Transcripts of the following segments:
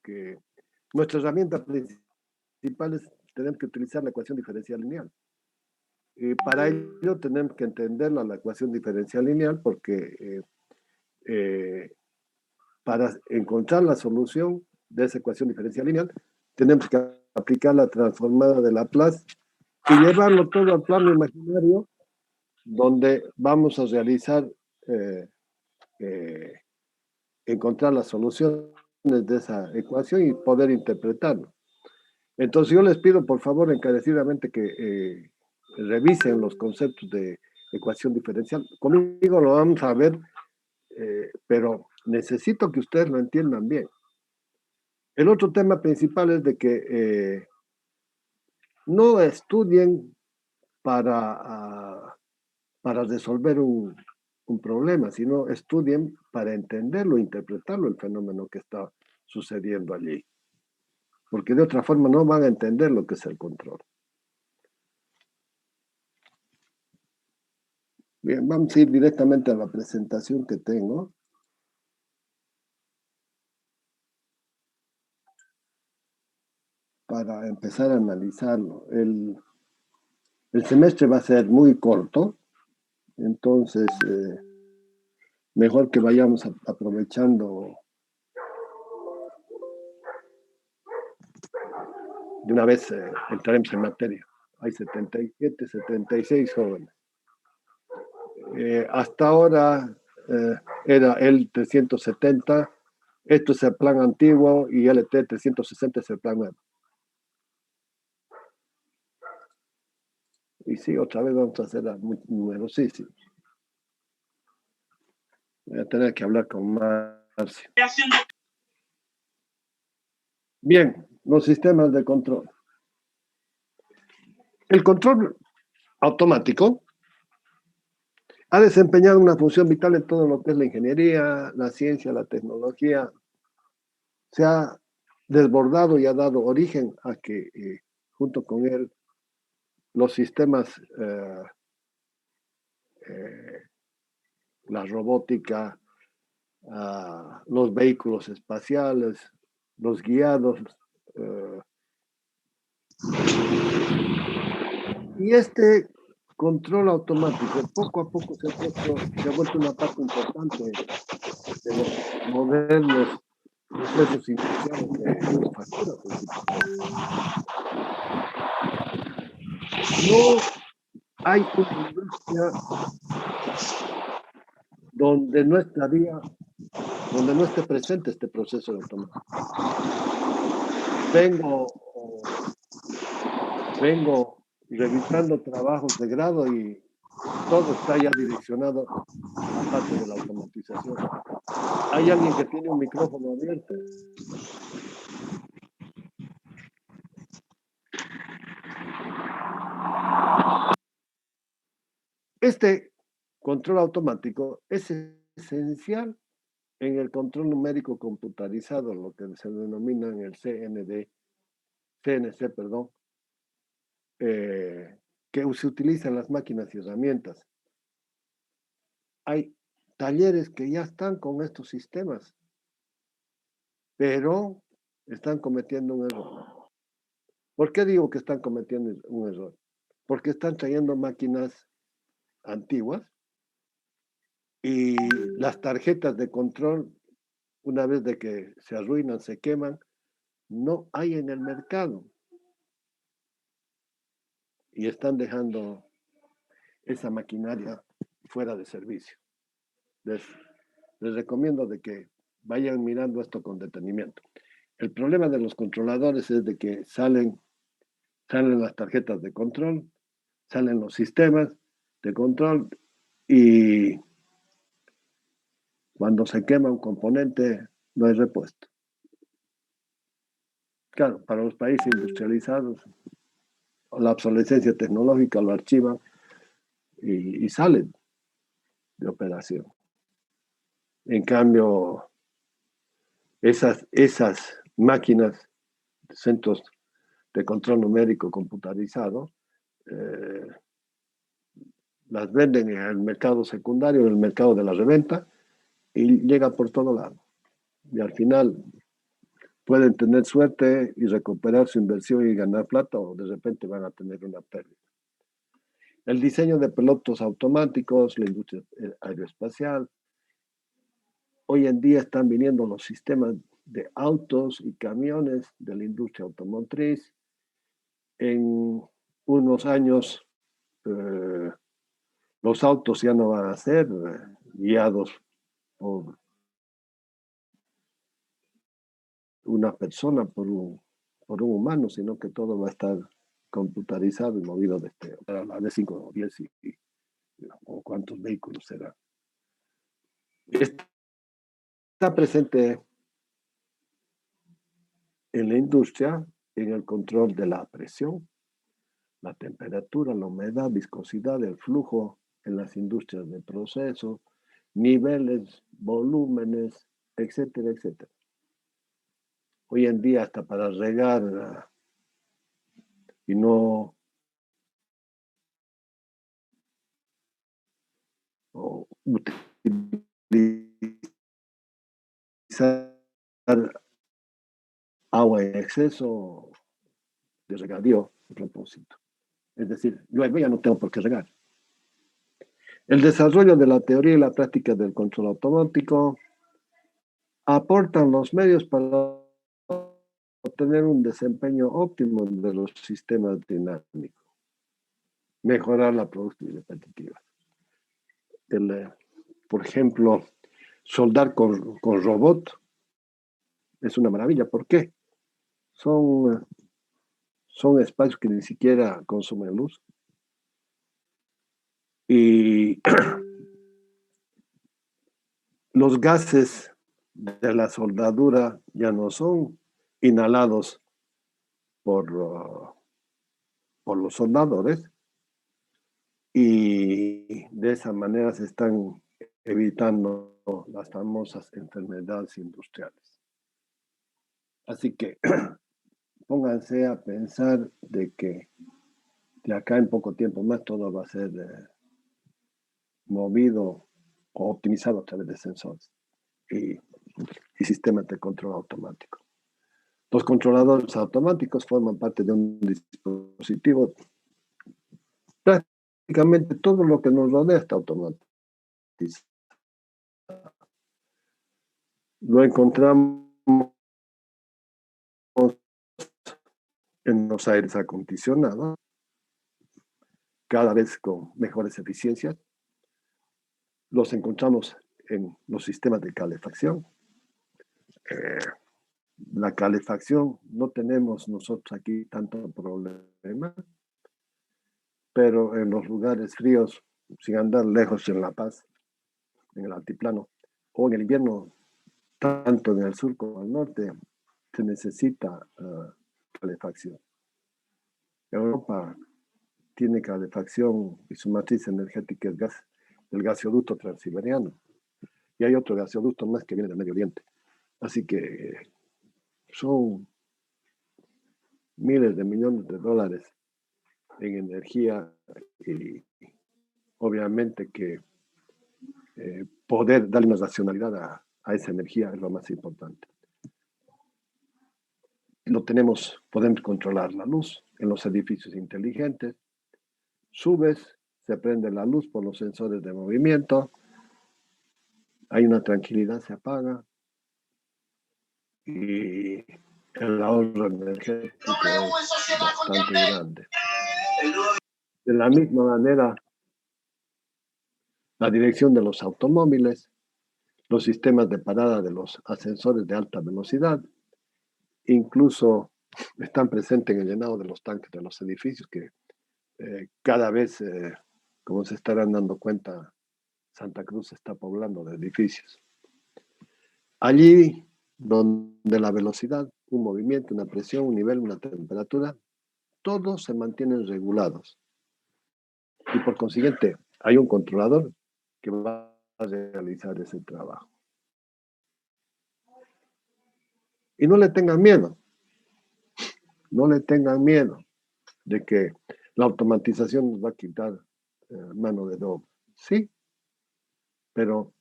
que nuestra herramienta principal es tenemos que utilizar la ecuación diferencial lineal. Y para ello tenemos que entender la ecuación diferencial lineal porque para encontrar la solución de esa ecuación diferencial lineal tenemos que aplicar la transformada de Laplace y llevarlo todo al plano imaginario donde vamos a realizar encontrar las soluciones de esa ecuación y poder interpretarlo. Entonces yo les pido por favor encarecidamente que revisen los conceptos de ecuación diferencial. Conmigo lo vamos a ver, pero necesito que ustedes lo entiendan bien. El otro tema principal es de que no estudien para resolver un problema, sino estudien para entenderlo, interpretarlo, el fenómeno que está sucediendo allí. Porque de otra forma no van a entender lo que es el control. Bien, vamos a ir directamente a la presentación que tengo. Para empezar a analizarlo. El semestre va a ser muy corto, entonces mejor que vayamos aprovechando de una vez, entraremos en materia. Hay 77, 76 jóvenes. Hasta ahora era el 370, esto es el plan antiguo y LT 360 es el plan nuevo. Y sí, otra vez vamos a hacer numerosísimos. Voy a tener que hablar con Marcio. Bien, los sistemas de control. El control automático ha desempeñado una función vital en todo lo que es la ingeniería, la ciencia, la tecnología. Se ha desbordado y ha dado origen a que, junto con él, los sistemas, la robótica, los vehículos espaciales, los guiados, y este control automático poco a poco se ha vuelto una parte importante de los modernos procesos industriales de manufactura principalmente. No hay una industria donde no esté presente este proceso de automático. Vengo revisando trabajos de grado y todo está ya direccionado a la parte de la automatización. Hay alguien que tiene un micrófono abierto. Este control automático es esencial en el control numérico computarizado, lo que se denomina en el CNC, que se utiliza en las máquinas y herramientas. Hay talleres que ya están con estos sistemas, pero están cometiendo un error. ¿Por qué digo que están cometiendo un error? Porque están trayendo máquinas antiguas y las tarjetas de control, una vez de que se arruinan, se queman, no hay en el mercado. Y están dejando esa maquinaria fuera de servicio. Les recomiendo de que vayan mirando esto con detenimiento. El problema de los controladores es de que salen las tarjetas de control, salen los sistemas de control y cuando se quema un componente no hay repuesto. Claro, para los países industrializados, la obsolescencia tecnológica lo archivan y salen de operación. En cambio, esas máquinas, centros de control numérico computarizado, las venden en el mercado secundario, en el mercado de la reventa, y llega por todo lado. Y al final pueden tener suerte y recuperar su inversión y ganar plata, o de repente van a tener una pérdida. El diseño de pilotos automáticos, la industria aeroespacial. Hoy en día están viniendo los sistemas de autos y camiones de la industria automotriz. En unos años, los autos ya no van a ser guiados por una persona, por un humano, sino que todo va a estar computarizado y movido desde la D5 o 10 o cuántos vehículos serán. Está presente en la industria en el control de la presión, la temperatura, la humedad, viscosidad, el flujo en las industrias de proceso, niveles, volúmenes, etcétera, etcétera. Hoy en día hasta para regar y no utilizar agua en exceso de regadío a propósito. Es decir, llueve, ya no tengo por qué regar. El desarrollo de la teoría y la práctica del control automático aportan los medios para obtener un desempeño óptimo de los sistemas dinámicos, mejorar la productividad repetitiva. Por ejemplo, soldar con robot es una maravilla. ¿Por qué? Son espacios que ni siquiera consumen luz. Y los gases de la soldadura ya no son inhalados por los soldadores, y de esa manera se están evitando las famosas enfermedades industriales. Así que pónganse a pensar de que de acá en poco tiempo más todo va a ser movido o optimizado a través de sensores y sistemas de control automático. Los controladores automáticos forman parte de un dispositivo. Prácticamente todo lo que nos rodea está automatizado. Lo encontramos en los aires acondicionados, cada vez con mejores eficiencias. Los encontramos en los sistemas de calefacción. La calefacción no tenemos nosotros aquí tanto problema, pero en los lugares fríos, sin andar lejos en La Paz, en el altiplano, o en el invierno, tanto en el sur como al norte, se necesita calefacción. Europa tiene calefacción y su matriz energética es el gasoducto transiberiano. Y hay otro gasoducto más que viene del Medio Oriente. Así que son miles de millones de dólares en energía, y obviamente que poder darle una racionalidad a esa energía es lo más importante. Podemos controlar la luz en los edificios inteligentes. Subes, se prende la luz por los sensores de movimiento, hay una tranquilidad, se apaga, y el ahorro energético es bastante grande. De la misma manera, la dirección de los automóviles, los sistemas de parada de los ascensores de alta velocidad, incluso están presentes en el llenado de los tanques de los edificios, que cada vez, como se estarán dando cuenta, Santa Cruz se está poblando de edificios. Allí donde la velocidad, un movimiento, una presión, un nivel, una temperatura, todos se mantienen regulados. Y por consiguiente, hay un controlador que va a realizar ese trabajo. Y no le tengan miedo. No le tengan miedo de que la automatización nos va a quitar mano de obra. Sí, pero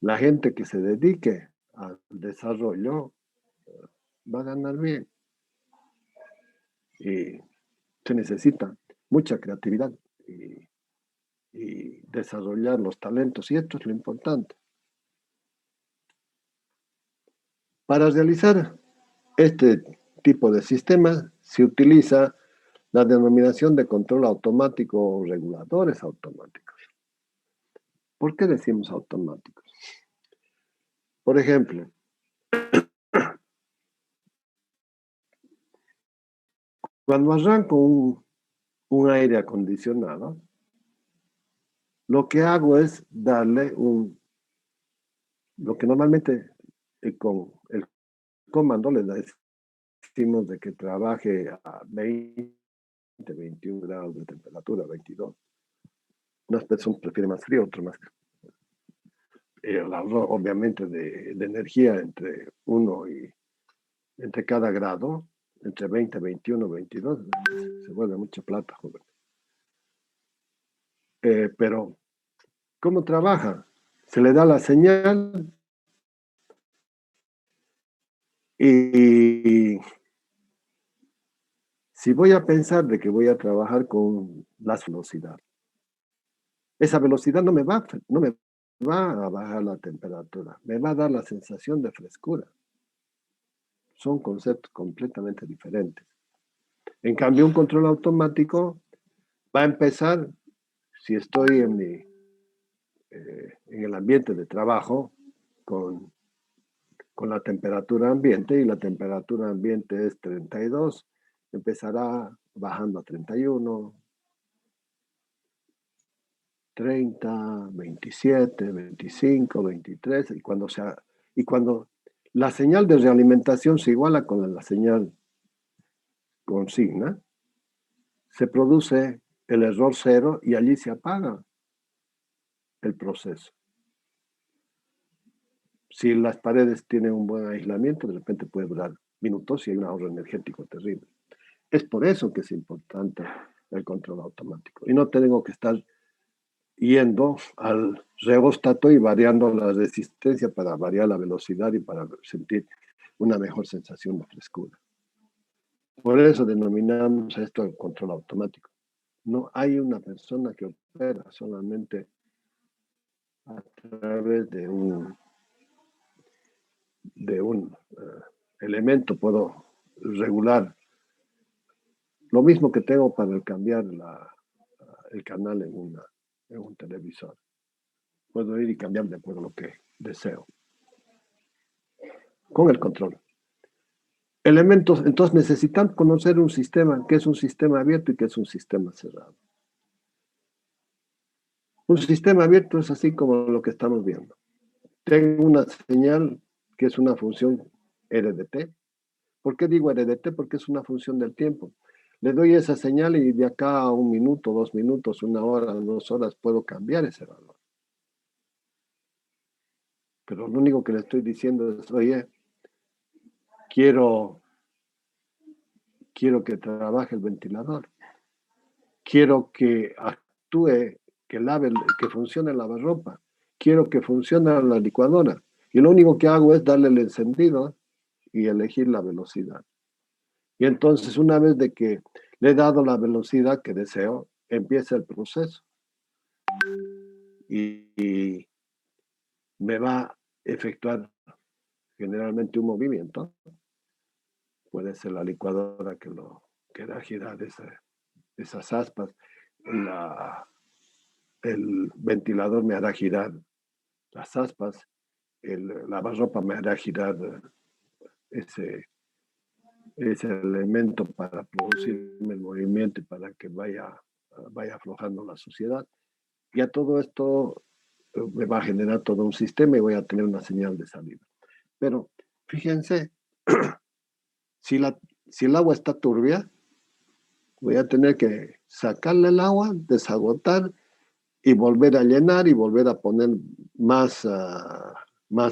la gente que se dedique al desarrollo va a ganar bien. Y se necesita mucha creatividad y desarrollar los talentos, y esto es lo importante. Para realizar este tipo de sistema se utiliza la denominación de control automático o reguladores automáticos. ¿Por qué decimos automáticos? Por ejemplo, cuando arranco un aire acondicionado, lo que hago es darle lo que normalmente con el comando le decimos de que trabaje a 20, 21 grados de temperatura, 22. Unas personas prefieren más frío, otras más. El ahorro, obviamente, de energía entre cada grado, entre 20, 21, 22, se vuelve mucha plata, joven. Pero, ¿cómo trabaja? Se le da la señal y si voy a pensar de que voy a trabajar con la velocidad, esa velocidad no me va a bajar la temperatura, me va a dar la sensación de frescura. Son conceptos completamente diferentes. En cambio, un control automático va a empezar, si estoy en el ambiente de trabajo, con la temperatura ambiente, y la temperatura ambiente es 32, empezará bajando a 31, 30, 27, 25, 23, y cuando la señal de realimentación se iguala con la señal consigna, se produce el error cero y allí se apaga el proceso. Si las paredes tienen un buen aislamiento, de repente puede durar minutos y hay un ahorro energético terrible. Es por eso que es importante el control automático. Y no tengo que estar yendo al rheostat y variando la resistencia para variar la velocidad y para sentir una mejor sensación de frescura. Por eso denominamos esto el control automático. No hay una persona que opera, solamente a través de un elemento puedo regular. Lo mismo que tengo para cambiar el canal en un televisor. Puedo ir y cambiar de acuerdo a lo que deseo. Con el control. Elementos, entonces necesitan conocer un sistema, que es un sistema abierto y que es un sistema cerrado. Un sistema abierto es así como lo que estamos viendo. Tengo una señal que es una función RDT. ¿Por qué digo RDT? Porque es una función del tiempo. Le doy esa señal y de acá a 1 minuto, 2 minutos, 1 hora, 2 horas puedo cambiar ese valor. Pero lo único que le estoy diciendo es, oye, quiero que trabaje el ventilador. Quiero que actúe, que funcione el lavarropa. Quiero que funcione la licuadora. Y lo único que hago es darle el encendido y elegir la velocidad. Y entonces, una vez de que le he dado la velocidad que deseo, empieza el proceso. Y me va a efectuar generalmente un movimiento. Puede ser la licuadora que hará girar esas aspas. El ventilador me hará girar las aspas. El lavarropa me hará girar ese elemento para producirme el movimiento y para que vaya aflojando la suciedad. Y a todo esto me va a generar todo un sistema y voy a tener una señal de salida. Pero fíjense, si el agua está turbia, voy a tener que sacarle el agua, desagotar y volver a llenar y volver a poner más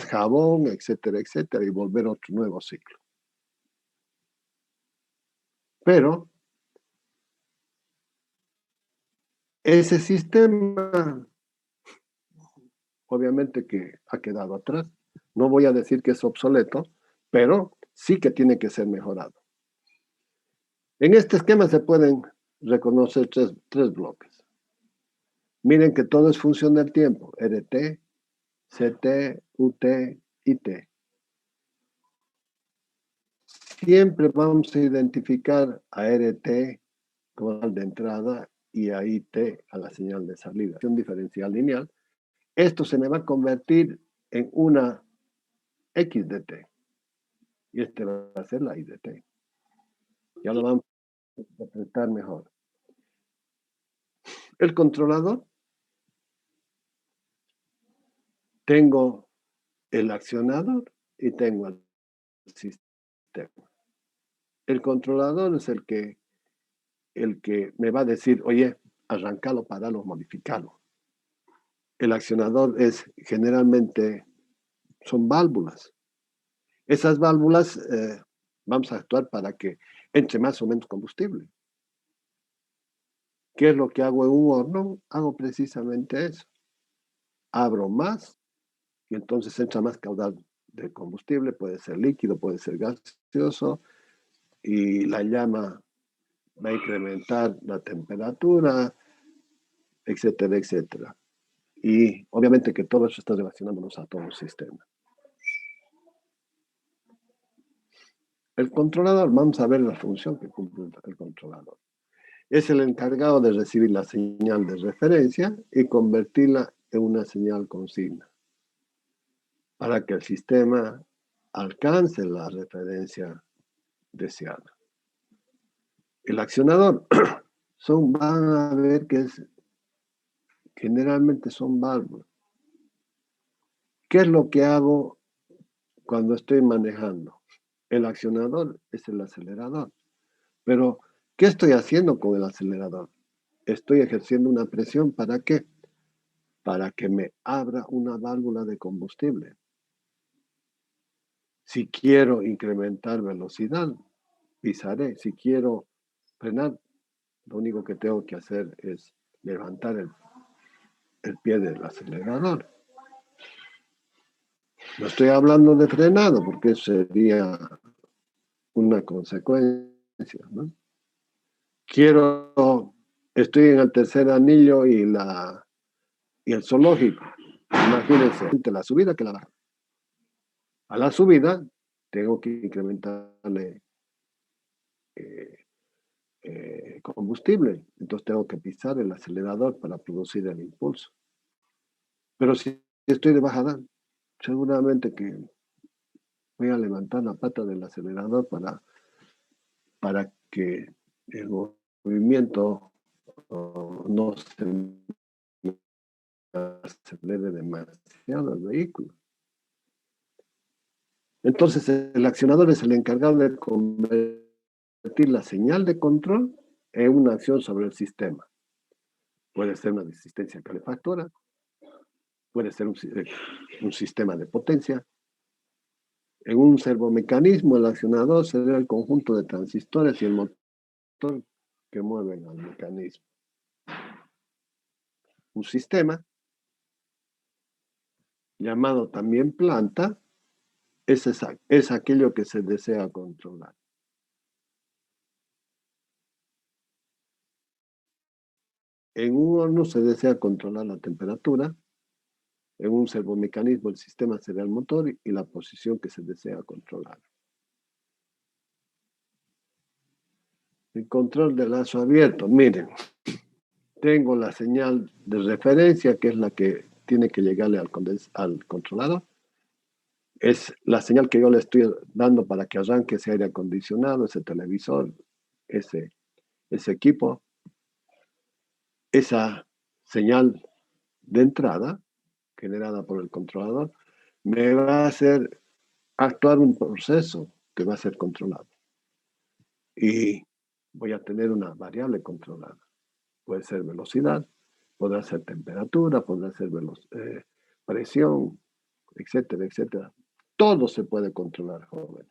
jabón, etcétera, etcétera, y volver a otro nuevo ciclo. Pero ese sistema, obviamente que ha quedado atrás. No voy a decir que es obsoleto, pero sí que tiene que ser mejorado. En este esquema se pueden reconocer tres bloques. Miren que todo es función del tiempo, RT, CT, UT y T. Siempre vamos a identificar a RT como señal de entrada y a IT a la señal de salida. Un diferencial lineal. Esto se me va a convertir en una X de T. Y este va a ser la Y de T. Ya lo vamos a interpretar mejor. El controlador. Tengo el accionador y tengo el sistema. El controlador es el que me va a decir, oye, arrancalo, paralo, modificalo. El accionador es generalmente, son válvulas. Esas válvulas vamos a actuar para que entre más o menos combustible. ¿Qué es lo que hago en un horno? Hago precisamente eso. Abro más y entonces entra más caudal de combustible, puede ser líquido, puede ser gaseoso, y la llama va a incrementar la temperatura, etcétera, etcétera. Y obviamente que todo eso está relacionándonos a todo el sistema. El controlador, vamos a ver la función que cumple el controlador. Es el encargado de recibir la señal de referencia y convertirla en una señal consigna para que el sistema alcance la referencia deseada. El accionador van a ver que generalmente son válvulas. ¿Qué es lo que hago cuando estoy manejando? El accionador es el acelerador. Pero, ¿qué estoy haciendo con el acelerador? Estoy ejerciendo una presión, ¿para qué? Para que me abra una válvula de combustible. Si quiero incrementar velocidad, pisaré. Si quiero frenar, lo único que tengo que hacer es levantar el pie del acelerador. No estoy hablando de frenado, porque sería una consecuencia, ¿no? Estoy en el tercer anillo y el zoológico. Imagínense, la subida que la baja. A la subida tengo que incrementarle combustible, entonces tengo que pisar el acelerador para producir el impulso. Pero si estoy de bajada, seguramente que voy a levantar la pata del acelerador para que el movimiento no se acelere demasiado el vehículo. Entonces el accionador es el encargado de convertir la señal de control en una acción sobre el sistema. Puede ser una resistencia calefactora, puede ser un sistema de potencia. En un servomecanismo, el accionador será el conjunto de transistores y el motor que mueven al mecanismo. Un sistema, llamado también planta, es aquello que se desea controlar. En un horno se desea controlar la temperatura. En un servomecanismo el sistema será el motor y la posición que se desea controlar. El control de lazo abierto. Miren, tengo la señal de referencia, que es la que tiene que llegarle al controlador. Es la señal que yo le estoy dando para que arranque ese aire acondicionado, ese televisor, ese equipo. Esa señal de entrada generada por el controlador me va a hacer actuar un proceso que va a ser controlado. Y voy a tener una variable controlada. Puede ser velocidad, podrá ser temperatura, podrá ser presión, etcétera, etcétera. Todo se puede controlar, joven.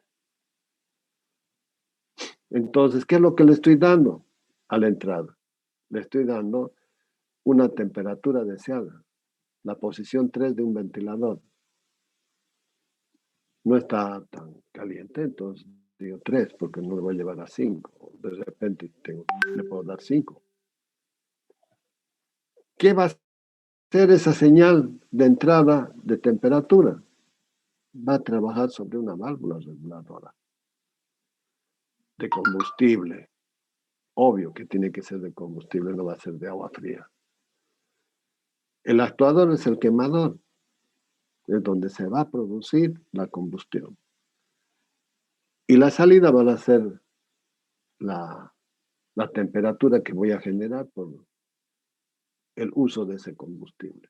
Entonces, ¿qué es lo que le estoy dando a la entrada? Le estoy dando una temperatura deseada, la posición 3 de un ventilador. no está tan caliente, entonces digo 3 porque no le voy a llevar a 5. De repente le puedo dar 5. ¿Qué va a ser esa señal de entrada de temperatura? Va a trabajar sobre una válvula reguladora de combustible. Obvio que tiene que ser de combustible, no va a ser de agua fría. El actuador es el quemador, es donde se va a producir la combustión. Y la salida va a ser la temperatura que voy a generar por el uso de ese combustible.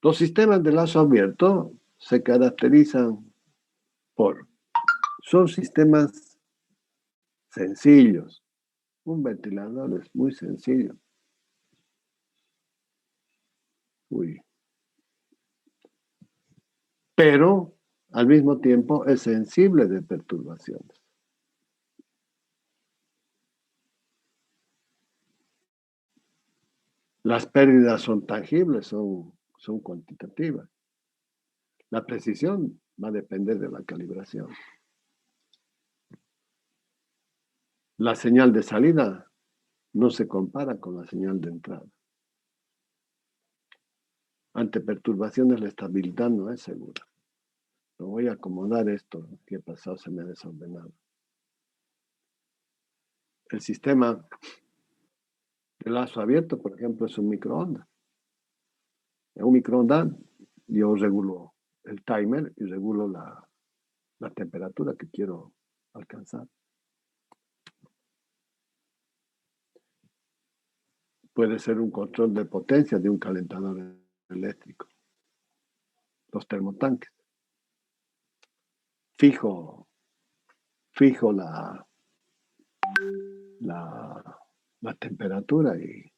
Los sistemas de lazo abierto se caracterizan son sistemas sencillos. Un ventilador es muy sencillo. Pero al mismo tiempo es sensible de perturbaciones. Las pérdidas son tangibles, son cuantitativas. La precisión va a depender de la calibración. La señal de salida no se compara con la señal de entrada. Ante perturbaciones la estabilidad no es segura. Lo voy a acomodar esto que he pasado, se me ha desordenado. El sistema de lazo abierto, por ejemplo, es un microondas. En un microondas yo regulo el timer y regulo la temperatura que quiero alcanzar. Puede ser un control de potencia de un calentador eléctrico. Los termotanques. Fijo la temperatura y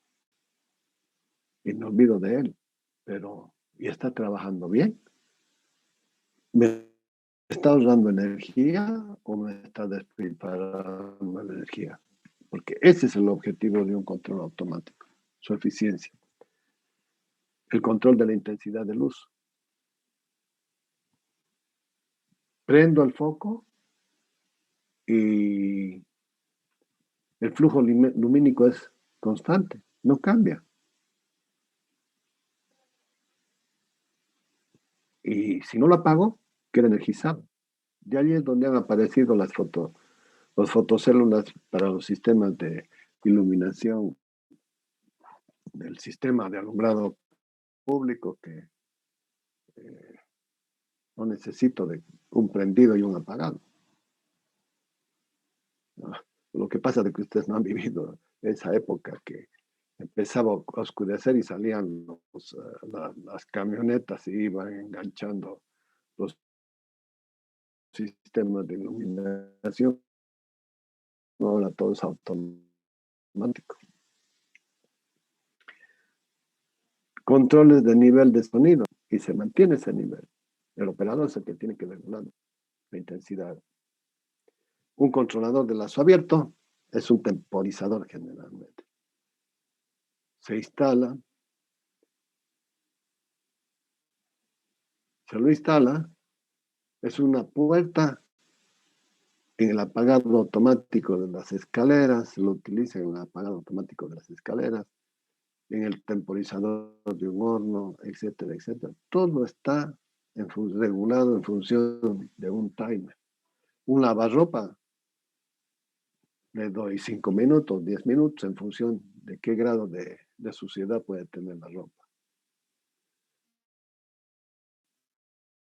me olvido de él. Pero, ¿y está trabajando bien? ¿Me está ahorrando energía o me está despilfarrando la energía? Porque ese es el objetivo de un control automático, su eficiencia. El control de la intensidad de luz. Prendo el foco y el flujo lumínico es constante, no cambia. Y si no lo apago, queda energizado. De allí es donde han aparecido las fotocélulas para los sistemas de iluminación del sistema de alumbrado público que no necesito de un prendido y un apagado. Lo que pasa es que ustedes no han vivido esa época que empezaba a oscurecer y salían las camionetas y iban enganchando los sistemas de iluminación. Ahora todo es automático. Controles de nivel de sonido y se mantiene ese nivel. El operador es el que tiene que regular la intensidad. Un controlador de lazo abierto es un temporizador generalmente. Se instala, se lo instala, es una puerta en el apagado automático de las escaleras, se lo utiliza en el apagado automático de las escaleras, en el temporizador de un horno, etcétera, etcétera. Todo está regulado en función de un timer. Un lavarropa le doy 5 minutos, 10 minutos en función de qué grado de suciedad puede tener la ropa.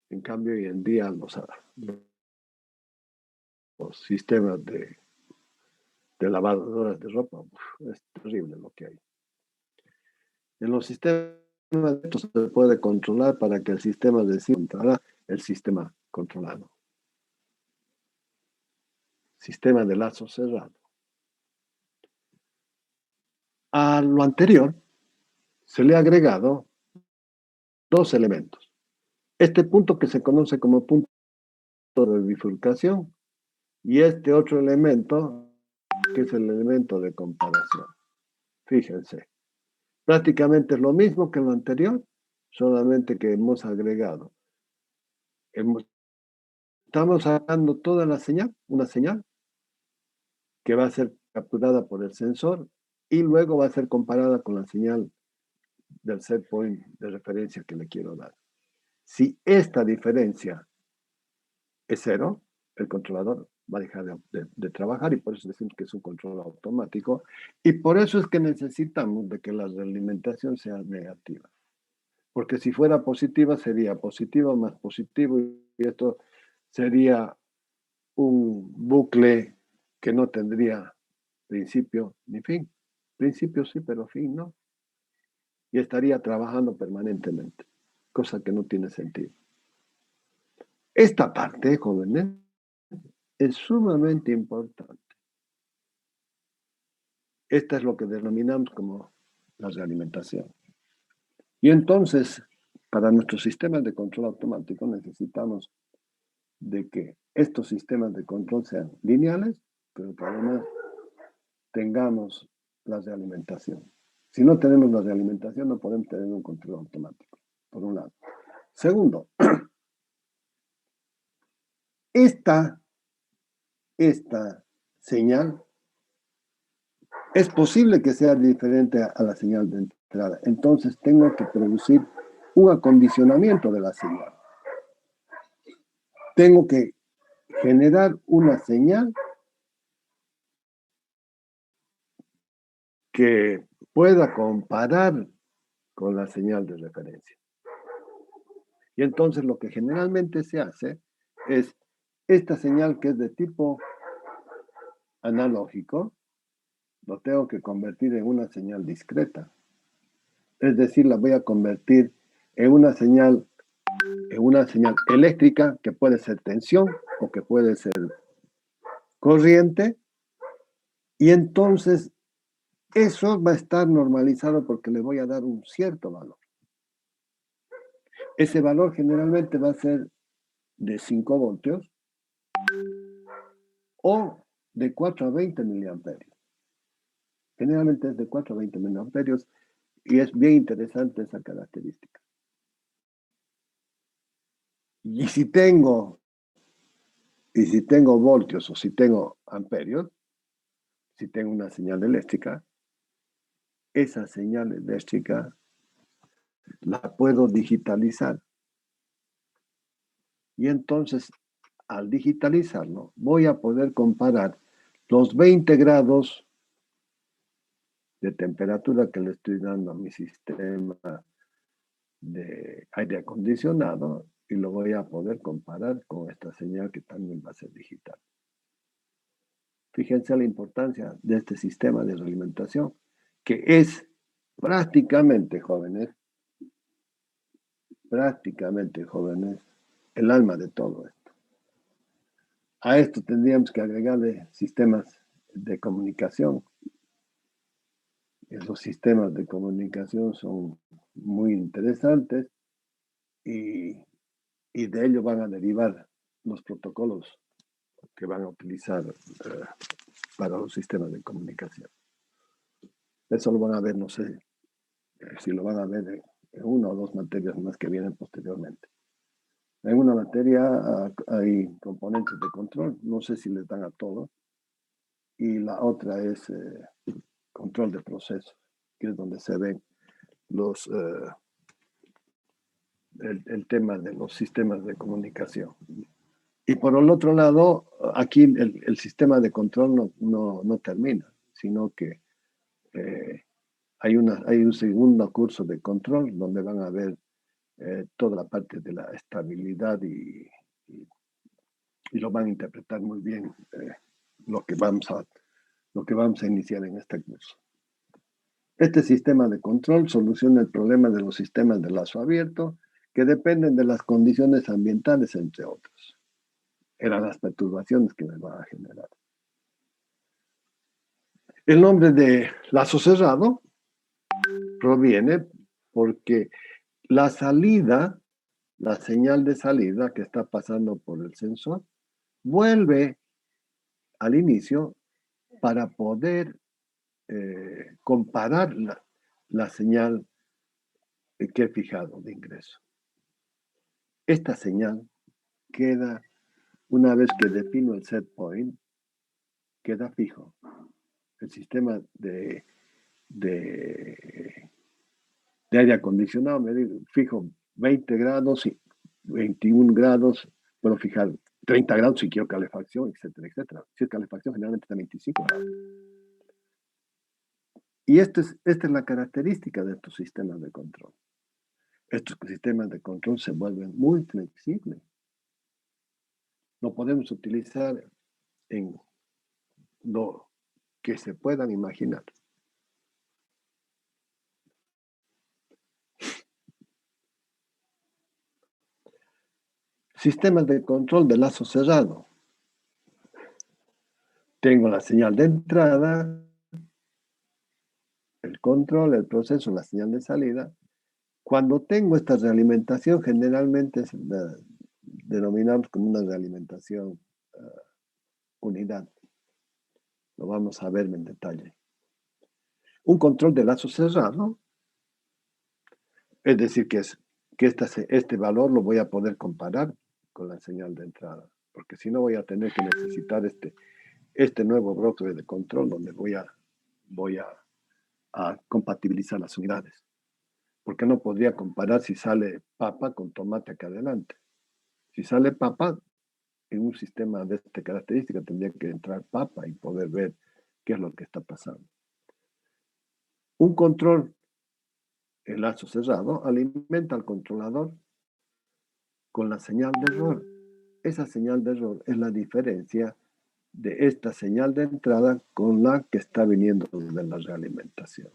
En cambio, hoy en día los sistemas de lavadoras de ropa, es terrible lo que hay. En los sistemas esto se puede controlar para que el sistema decida el sistema controlado. Sistema de lazo cerrado. A lo anterior se le ha agregado 2 elementos. Este punto que se conoce como punto de bifurcación y este otro elemento, que es el elemento de comparación. Fíjense, prácticamente es lo mismo que lo anterior, solamente que hemos agregado. Estamos sacando toda la señal, una señal, que va a ser capturada por el sensor y luego va a ser comparada con la señal del set point de referencia que le quiero dar. Si esta diferencia es cero, el controlador va a dejar de trabajar y por eso decimos que es un control automático y por eso es que necesitamos de que la realimentación sea negativa. Porque si fuera positiva sería positivo más positivo y esto sería un bucle que no tendría principio ni fin. Principio sí, pero fin no. Y estaría trabajando permanentemente, cosa que no tiene sentido. Esta parte, jóvenes, es sumamente importante. Esta es lo que denominamos como la realimentación. Y entonces, para nuestros sistemas de control automático necesitamos de que estos sistemas de control sean lineales, pero que además tengamos la realimentación. Si no tenemos la realimentación, no podemos tener un control automático, por un lado. Segundo, esta señal es posible que sea diferente a la señal de entrada. Entonces tengo que producir un acondicionamiento de la señal. Tengo que generar una señal que pueda comparar con la señal de referencia. Y entonces lo que generalmente se hace es esta señal que es de tipo analógico, lo tengo que convertir en una señal discreta. Es decir, la voy a convertir en una señal eléctrica que puede ser tensión o que puede ser corriente. Y entonces eso va a estar normalizado porque le voy a dar un cierto valor. Ese valor generalmente va a ser de 5 voltios o de 4 a 20 miliamperios. Generalmente es de 4 a 20 miliamperios y es bien interesante esa característica. Y si tengo voltios o si tengo amperios, si tengo una señal eléctrica, esa señal eléctrica la puedo digitalizar. Y entonces, al digitalizarlo, voy a poder comparar los 20 grados de temperatura que le estoy dando a mi sistema de aire acondicionado y lo voy a poder comparar con esta señal que también va a ser digital. Fíjense la importancia de este sistema de realimentación, que es prácticamente, jóvenes, el alma de todo esto. A esto tendríamos que agregarle sistemas de comunicación. Esos sistemas de comunicación son muy interesantes y de ello van a derivar los protocolos que van a utilizar para los sistemas de comunicación. Eso lo van a ver, no sé si lo van a ver en una o dos materias más que vienen posteriormente. En una materia hay componentes de control, no sé si les dan a todos, y la otra es control de procesos, que es donde se ven el tema de los sistemas de comunicación. Y por el otro lado, aquí el sistema de control no termina, sino que hay un segundo curso de control donde van a ver toda la parte de la estabilidad y lo van a interpretar muy bien lo que vamos a iniciar en este curso. Este sistema de control soluciona el problema de los sistemas de lazo abierto que dependen de las condiciones ambientales, entre otros. Eran las perturbaciones que me van a generar. El nombre de lazo cerrado proviene porque la salida, la señal de salida que está pasando por el sensor, vuelve al inicio para poder comparar la señal que he fijado de ingreso. Esta señal queda, una vez que defino el set point, queda fijo. El sistema de aire acondicionado me dice, fijo 20 grados y 21 grados, puedo fijar 30 grados si quiero calefacción, etcétera, etcétera. Si es calefacción, generalmente está 25 grados. Y esta es la característica de estos sistemas de control. Estos sistemas de control se vuelven muy flexibles. Lo podemos utilizar en lo que se puedan imaginar. Sistemas de control de lazo cerrado. Tengo la señal de entrada, el control, el proceso, la señal de salida. Cuando tengo esta realimentación, generalmente denominamos como una realimentación unidad. Lo vamos a ver en detalle. Un control de lazo cerrado, es decir, que este valor lo voy a poder comparar con la señal de entrada, porque si no voy a tener que necesitar este nuevo bloque de control donde voy a compatibilizar las unidades. Porque no podría comparar si sale papa con tomate acá adelante. Si sale papa, en un sistema de esta característica tendría que entrar papa y poder ver qué es lo que está pasando. Un control, el lazo cerrado, alimenta al controlador con la señal de error. Esa señal de error es la diferencia de esta señal de entrada con la que está viniendo de la realimentación.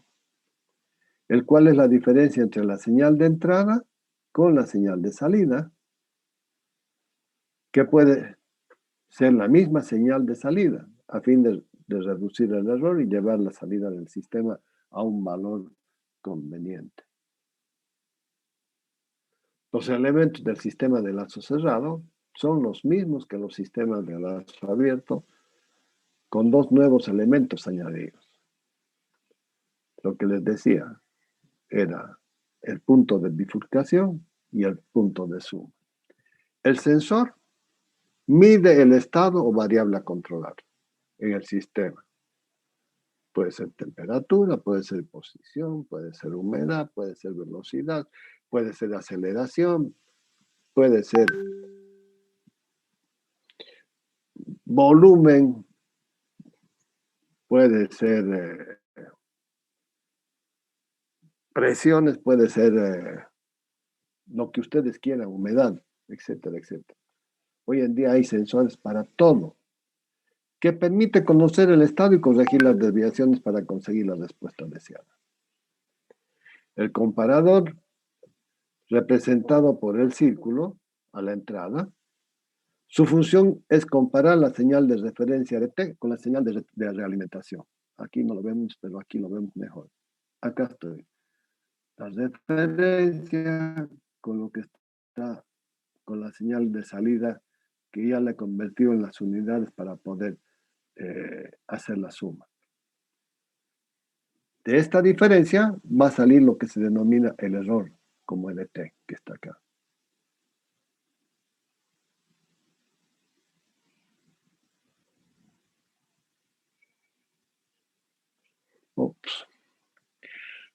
¿Cuál es la diferencia entre la señal de entrada con la señal de salida? Que puede ser la misma señal de salida a fin de reducir el error y llevar la salida del sistema a un valor conveniente. Los elementos del sistema de lazo cerrado son los mismos que los sistemas de lazo abierto, con dos nuevos elementos añadidos. Lo que les decía era el punto de bifurcación y el punto de suma. El sensor mide el estado o variable a controlar en el sistema. Puede ser temperatura, puede ser posición, puede ser humedad, puede ser velocidad, puede ser aceleración, puede ser volumen, puede ser presiones, puede ser lo que ustedes quieran, humedad, etcétera, etcétera. Hoy en día hay sensores para todo, que permite conocer el estado y corregir las desviaciones para conseguir la respuesta deseada. El comparador, representado por el círculo a la entrada, su función es comparar la señal de referencia de T con la señal de realimentación. Aquí no lo vemos, pero aquí lo vemos mejor. Acá estoy. La referencia con lo que está con la señal de salida que ya la he convertido en las unidades para poder hacer la suma. De esta diferencia va a salir lo que se denomina el error, como LT, que está acá. Ups.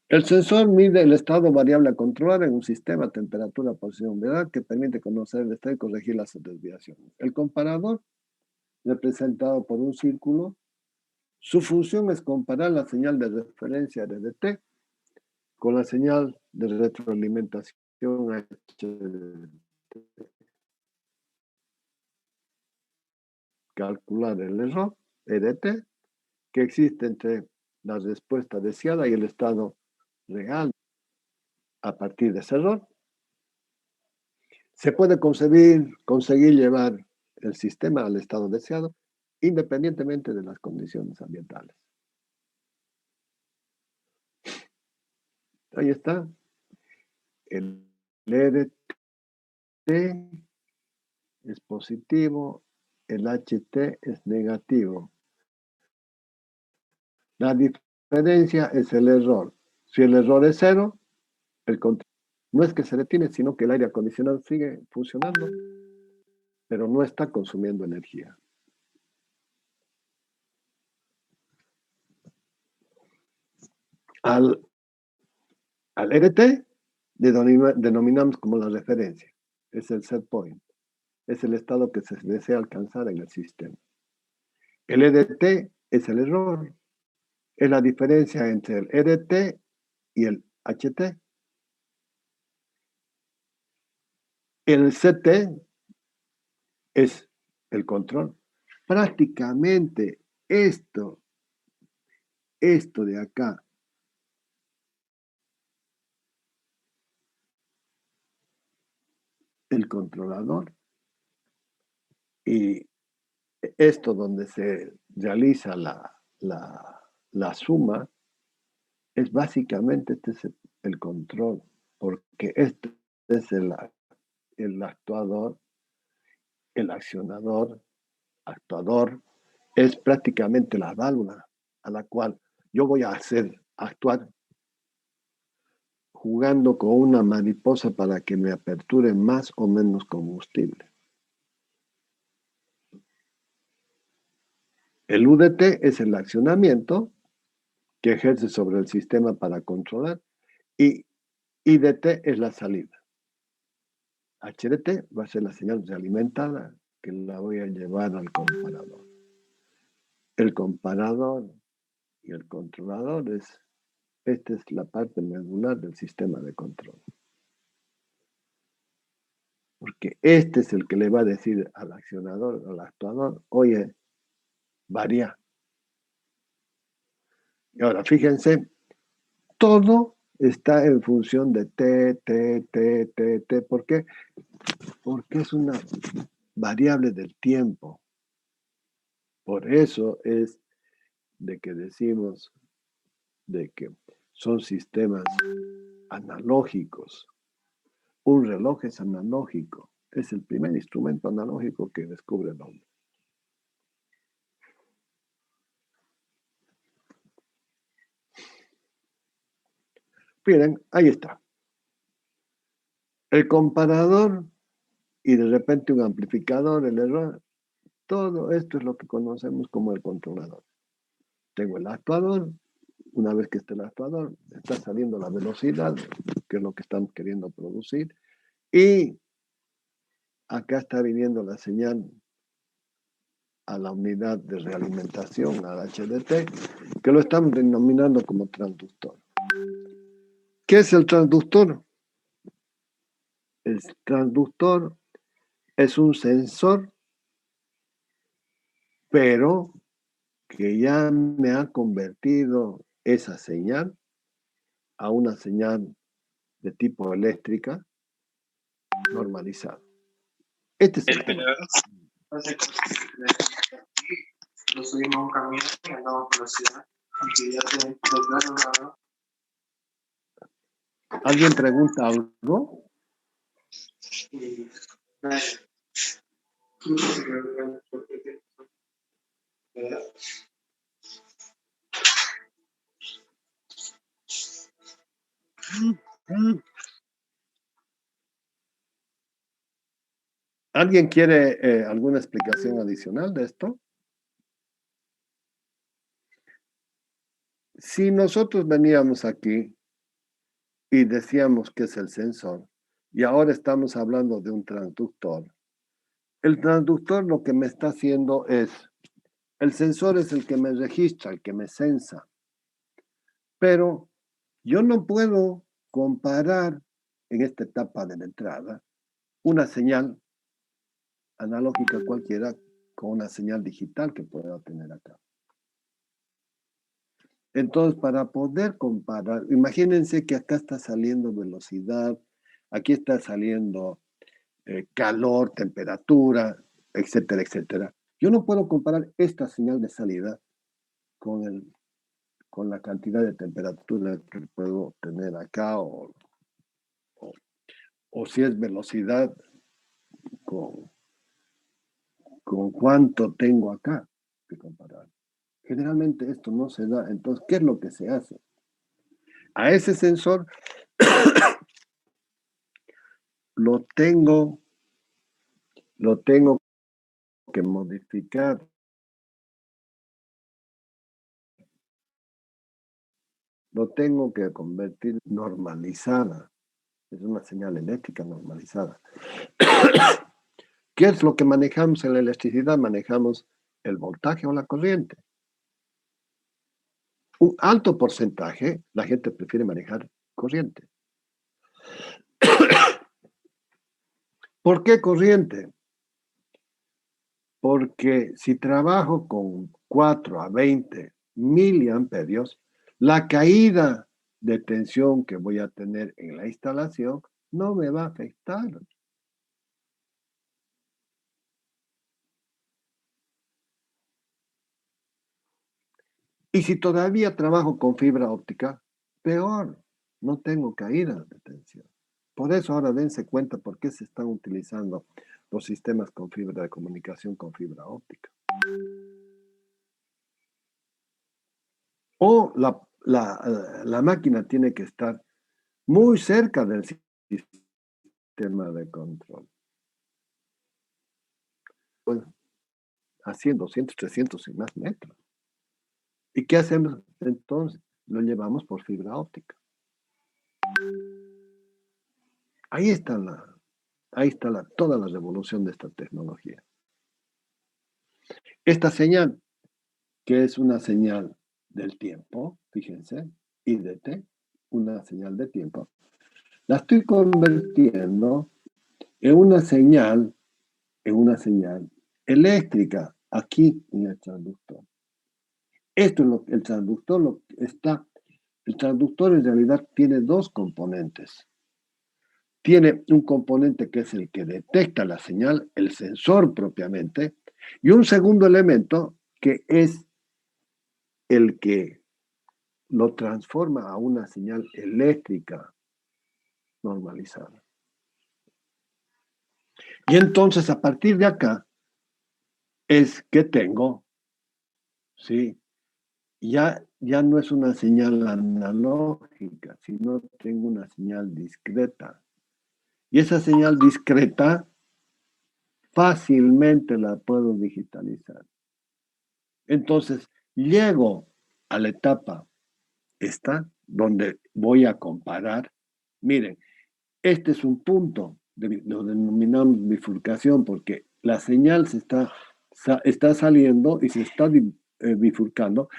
El sensor mide el estado variable a controlar en un sistema, temperatura, posición, humedad, que permite conocer el estado y corregir las desviaciones. El comparador, representado por un círculo, su función es comparar la señal de referencia de DT con la señal de retroalimentación HDT. Calcular el error, EDT, que existe entre la respuesta deseada y el estado real. A partir de ese error, se puede conseguir llevar el sistema al estado deseado independientemente de las condiciones ambientales. Ahí está. El EDT es positivo, el HT es negativo. La diferencia es el error. Si el error es 0, el control no es que se detiene, sino que el aire acondicionado sigue funcionando, pero no está consumiendo energía. Al RT denominamos como la referencia. Es el set point. Es el estado que se desea alcanzar en el sistema. El EDT es el error. Es la diferencia entre el EDT y el HT. El CT es el control. Prácticamente esto de acá, el controlador, y esto donde se realiza la suma, es básicamente este es el control, porque este es el actuador, el accionador, actuador, es prácticamente la válvula a la cual yo voy a hacer actuar jugando con una mariposa para que me aperture más o menos combustible. El UDT es el accionamiento que ejerce sobre el sistema para controlar y IDT es la salida. HDT va a ser la señal realimentada que la voy a llevar al comparador. El comparador y el controlador esta es la parte medular del sistema de control. Porque este es el que le va a decir al accionador, al actuador, oye, varía. Y ahora, fíjense, todo está en función de T. ¿Por qué? Porque es una variable del tiempo. Por eso es de que decimos de que son sistemas analógicos. Un reloj es analógico. Es el primer instrumento analógico que descubre el hombre. Miren, ahí está. El comparador y de repente un amplificador, el error. Todo esto es lo que conocemos como el controlador. Tengo el actuador. Una vez que esté el actuador, está saliendo la velocidad, que es lo que están queriendo producir. Y acá está viniendo la señal a la unidad de realimentación, al HDT, que lo estamos denominando como transductor. ¿Qué es el transductor? El transductor es un sensor, pero que ya me ha convertido esa señal a una señal de tipo eléctrica normalizada. Este es el tema. Lo subimos a un camión y andamos por la ciudad. ¿Alguien pregunta algo? ¿Alguien quiere alguna explicación adicional de esto? Si nosotros veníamos aquí y decíamos que es el sensor, y ahora estamos hablando de un transductor, el transductor lo que me está haciendo es, el sensor es el que me registra, el que me sensa, pero yo no puedo comparar en esta etapa de la entrada una señal analógica cualquiera con una señal digital que pueda tener acá. Entonces, para poder comparar, imagínense que acá está saliendo velocidad, aquí está saliendo calor, temperatura, etcétera, etcétera. Yo no puedo comparar esta señal de salida con la cantidad de temperatura que puedo tener acá o si es velocidad con con cuánto tengo acá que comparar. Generalmente esto no se da. Entonces, ¿qué es lo que se hace? A ese sensor lo tengo que modificar. Lo tengo que convertir normalizada. Es una señal eléctrica normalizada. ¿Qué es lo que manejamos en la electricidad? Manejamos el voltaje o la corriente. Un alto porcentaje, la gente prefiere manejar corriente. ¿Por qué corriente? Porque si trabajo con 4 a 20 miliamperios, la caída de tensión que voy a tener en la instalación no me va a afectar. Y si todavía trabajo con fibra óptica, peor, no tengo caída de tensión. Por eso ahora dense cuenta por qué se están utilizando los sistemas con fibra de comunicación con fibra óptica. O la máquina tiene que estar muy cerca del sistema de control. Bueno, a 100, 200, 300 y más metros. ¿Y qué hacemos entonces? Lo llevamos por fibra óptica. Ahí está toda la revolución de esta tecnología. Esta señal, que es una señal del tiempo, fíjense, IDT, una señal de tiempo, la estoy convirtiendo en una señal eléctrica aquí en el transductor. Esto es el transductor el transductor en realidad tiene dos componentes. Tiene un componente que es el que detecta la señal, el sensor propiamente, y un segundo elemento que es el que lo transforma a una señal eléctrica normalizada. Y entonces a partir de acá es que tengo, ¿sí? Ya no es una señal analógica, sino tengo una señal discreta. Y esa señal discreta fácilmente la puedo digitalizar. Entonces, llego a la etapa esta, donde voy a comparar. Miren, este es un punto, lo denominamos bifurcación, porque la señal está saliendo y se está bifurcando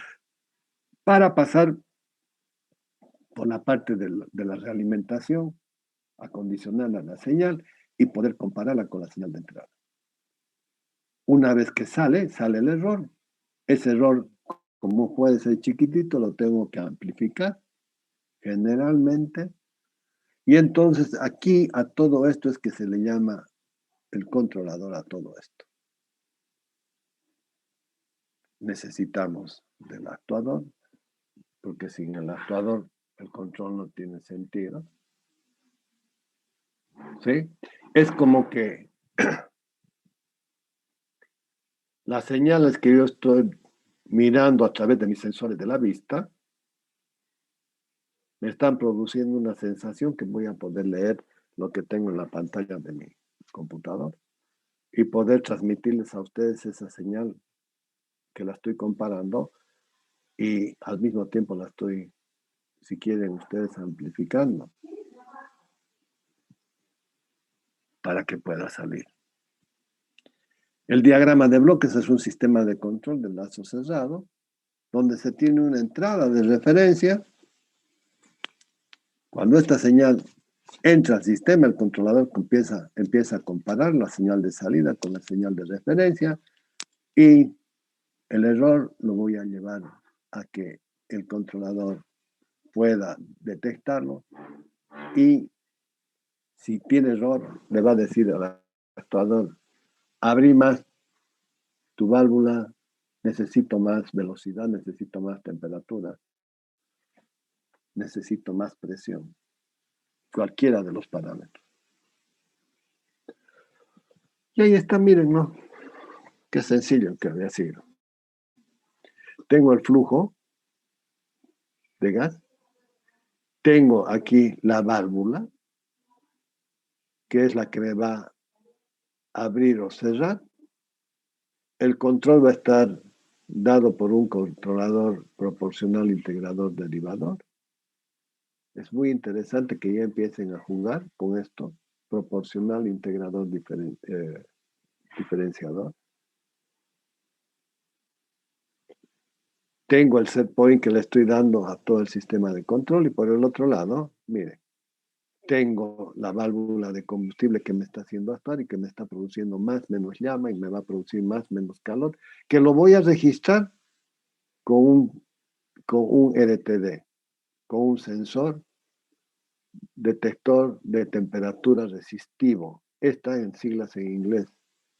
para pasar por la parte de la realimentación, acondicionar la señal y poder compararla con la señal de entrada. Una vez que sale el error. Ese error, como puede ser chiquitito, lo tengo que amplificar generalmente. Y entonces aquí a todo esto es que se le llama el controlador a todo esto. Necesitamos del actuador, porque sin el actuador el control no tiene sentido. ¿Sí? Es como que las señales que yo estoy mirando a través de mis sensores de la vista me están produciendo una sensación que voy a poder leer lo que tengo en la pantalla de mi computador y poder transmitirles a ustedes esa señal que la estoy comparando y al mismo tiempo la estoy, si quieren ustedes, amplificando para que pueda salir. El diagrama de bloques es un sistema de control de lazo cerrado donde se tiene una entrada de referencia. Cuando esta señal entra al sistema, el controlador empieza a comparar la señal de salida con la señal de referencia y el error lo voy a llevar a que el controlador pueda detectarlo y si tiene error le va a decir al actuador, abrí más tu válvula, necesito más velocidad, necesito más temperatura, necesito más presión, cualquiera de los parámetros. Y ahí está, miren, ¿no? Qué sencillo que había sido. Tengo el flujo de gas. Tengo aquí la válvula, que es la que me va a abrir o cerrar. El control va a estar dado por un controlador proporcional integrador derivador. Es muy interesante que ya empiecen a jugar con esto. Proporcional integrador diferenciador. Tengo el set point que le estoy dando a todo el sistema de control y por el otro lado, mire, tengo la válvula de combustible que me está haciendo actuar y que me está produciendo más menos llama y me va a producir más menos calor, que lo voy a registrar con un RTD, con un sensor detector de temperatura resistivo. Está en siglas en inglés,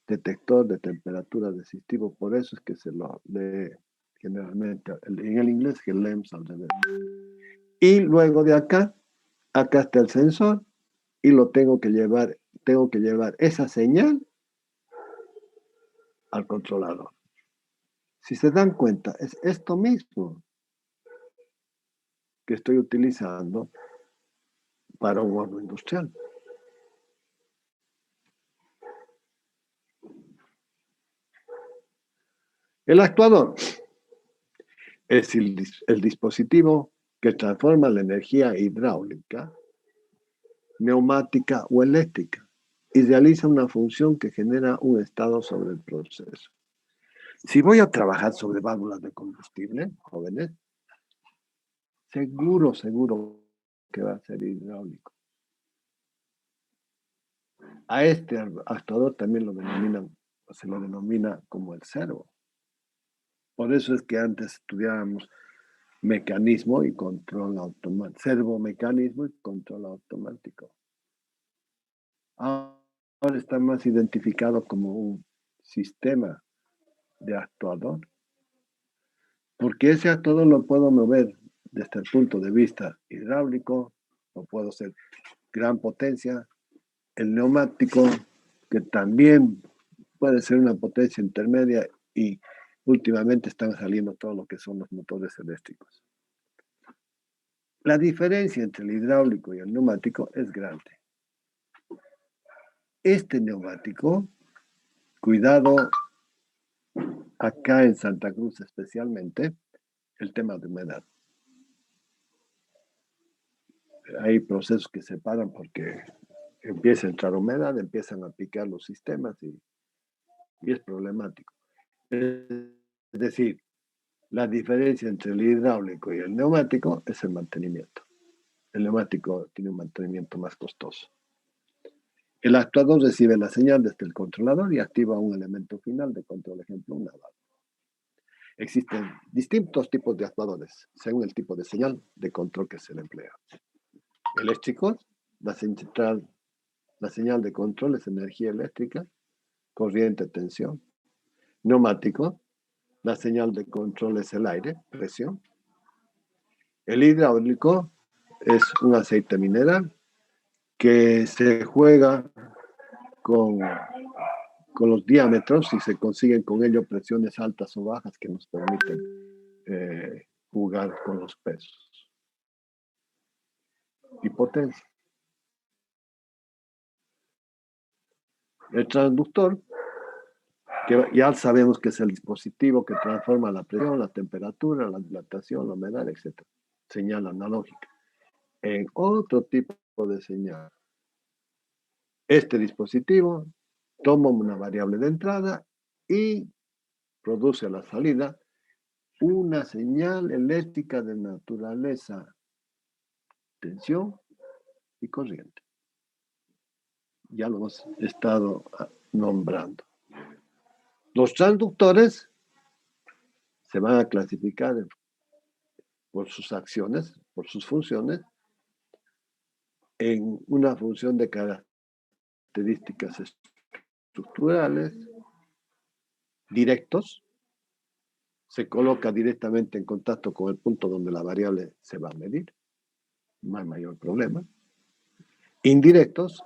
detector de temperatura resistivo. Por eso es que se lo lee generalmente en el inglés que LEMS al revés. Y luego de acá está el sensor y lo tengo que llevar esa señal al controlador. Si se dan cuenta, es esto mismo que estoy utilizando para un horno industrial. El actuador es el dispositivo que transforma la energía hidráulica, neumática o eléctrica y realiza una función que genera un estado sobre el proceso. Si voy a trabajar sobre válvulas de combustible, jóvenes, seguro que va a ser hidráulico. A este actuador también se lo denomina como el servo. Por eso es que antes estudiábamos mecanismo y control automático, servomecanismo y control automático. Ahora está más identificado como un sistema de actuador, porque ese actuador lo puedo mover desde el punto de vista hidráulico, lo puedo hacer gran potencia, el neumático, que también puede ser una potencia intermedia y últimamente están saliendo todo lo que son los motores eléctricos. La diferencia entre el hidráulico y el neumático es grande. Este neumático, cuidado acá en Santa Cruz especialmente, el tema de humedad. Hay procesos que se paran porque empieza a entrar humedad, empiezan a picar los sistemas y es problemático. Es decir, la diferencia entre el hidráulico y el neumático es el mantenimiento. El neumático tiene un mantenimiento más costoso. El actuador recibe la señal desde el controlador y activa un elemento final de control, ejemplo, una válvula. Existen distintos tipos de actuadores según el tipo de señal de control que se le emplea. Eléctricos, la señal de control es energía eléctrica, corriente, tensión. Neumático, la señal de control es el aire, presión. El hidráulico es un aceite mineral que se juega con los diámetros y se consiguen con ello presiones altas o bajas que nos permiten jugar con los pesos y potencia. El transductor, que ya sabemos que es el dispositivo que transforma la presión, la temperatura, la dilatación, la humedad, etc. Señal analógica en otro tipo de señal. Este dispositivo toma una variable de entrada y produce a la salida una señal eléctrica de naturaleza tensión y corriente. Ya lo hemos estado nombrando. Los transductores se van a clasificar por sus acciones, por sus funciones, en una función de características estructurales, directos, se coloca directamente en contacto con el punto donde la variable se va a medir, no hay mayor problema. Indirectos,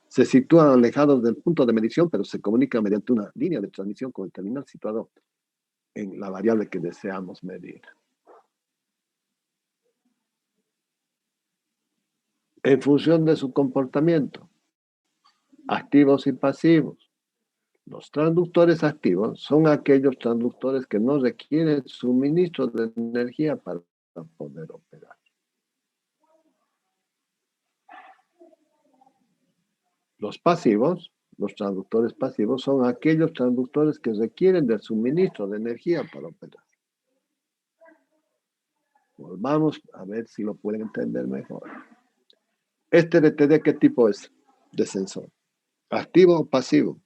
Se sitúan alejados del punto de medición, pero se comunican mediante una línea de transmisión con el terminal situado en la variable que deseamos medir. En función de su comportamiento, activos y pasivos. Los transductores activos son aquellos transductores que no requieren suministro de energía para poder operar. Los pasivos, los transductores pasivos, son aquellos transductores que requieren del suministro de energía para operar. Volvamos a ver si lo pueden entender mejor. ¿Este LTD qué tipo es de sensor? ¿Activo o pasivo?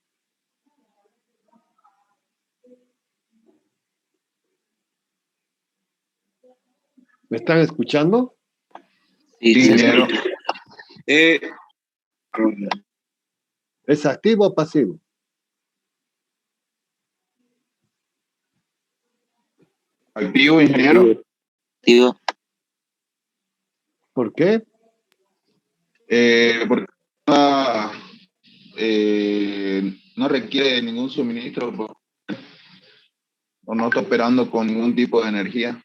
¿Me están escuchando? Sí, Sí, se ingeniero. escucha. ¿Es activo o pasivo? Activo, ingeniero. Activo. ¿Por qué? Porque no requiere ningún suministro o no está operando con ningún tipo de energía.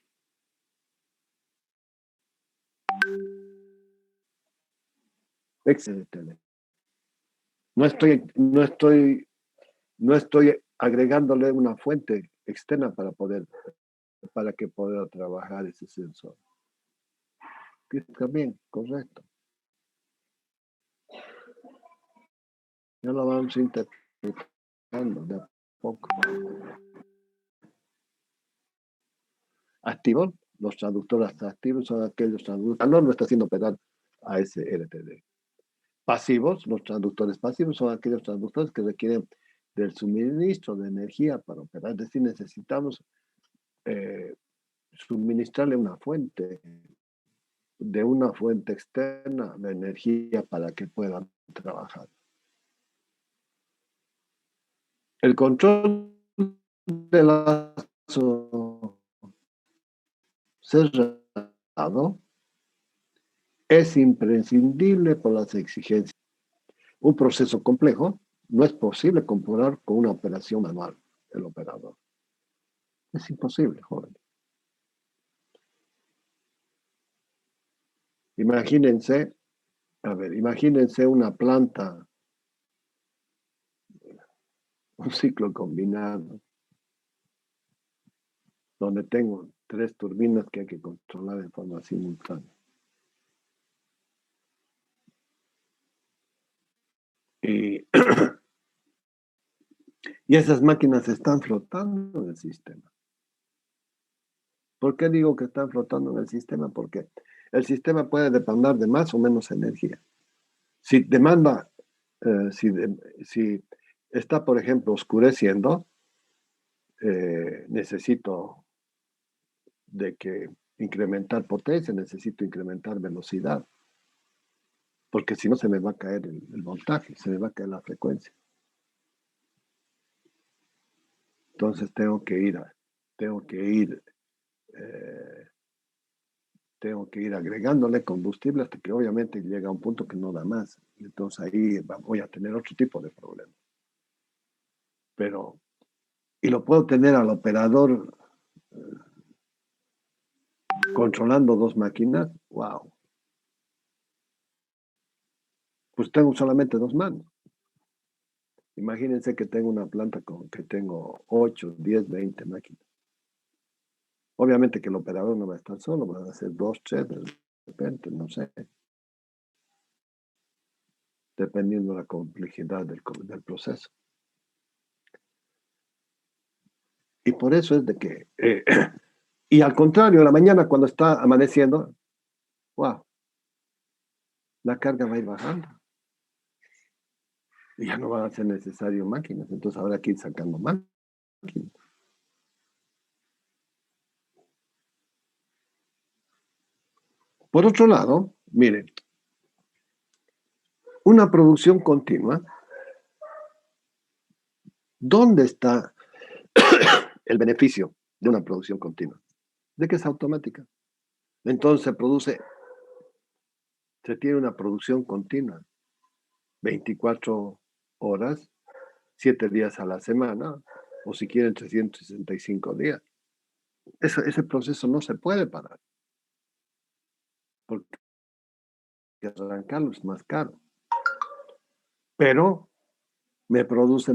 Excelente. No estoy agregándole una fuente externa para que pueda trabajar ese sensor. Está bien, correcto. Ya lo vamos interpretando de a poco. Activos, los traductores activos son aquellos traductores. No está haciendo operar a ese LTD. Pasivos, los traductores pasivos son aquellos traductores que requieren del suministro de energía para operar. Es decir, necesitamos suministrarle una fuente externa de energía para que puedan trabajar. El control del lazo cerrado es imprescindible por las exigencias. Un proceso complejo no es posible comprobar con una operación manual del operador. Es imposible, joven. Imagínense una planta, un ciclo combinado, donde tengo 3 turbinas que hay que controlar de forma simultánea. Y esas máquinas están flotando en el sistema. ¿Por qué digo que están flotando en el sistema? Porque el sistema puede demandar de más o menos energía. Si demanda, si está, por ejemplo, oscureciendo, necesito de que incrementar potencia, necesito incrementar velocidad, porque si no se me va a caer el voltaje, se me va a caer la frecuencia. Entonces tengo que ir agregándole combustible hasta que obviamente llega a un punto que no da más. Entonces ahí voy a tener otro tipo de problema. Y lo puedo tener al operador controlando 2 máquinas. ¡Wow! Pues tengo solamente 2 manos. Imagínense que tengo una planta que tengo 8, 10, 20 máquinas. Obviamente que el operador no va a estar solo, van a ser 2, 3 de repente, no sé. Dependiendo de la complejidad del proceso. Y por eso es de que, y al contrario, en la mañana cuando está amaneciendo, wow, la carga va a ir bajando. Y ya no van a ser necesarias máquinas, entonces habrá que ir sacando máquinas. Por otro lado, miren, una producción continua, ¿dónde está el beneficio de una producción continua? De que es automática. Entonces se tiene una producción continua. 24 horas, 7 días a la semana, o si quieren 365 días. Ese proceso no se puede parar, porque arrancarlo es más caro. Pero me produce,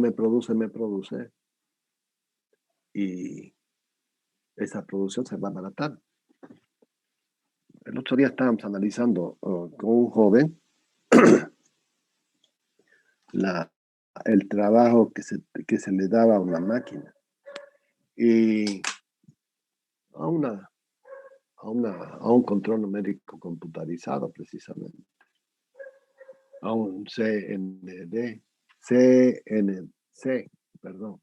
y esa producción se va a abaratar. El otro día estábamos analizando con un joven el trabajo que se le daba a una máquina y a un control numérico computarizado, precisamente, a un CNC, perdón.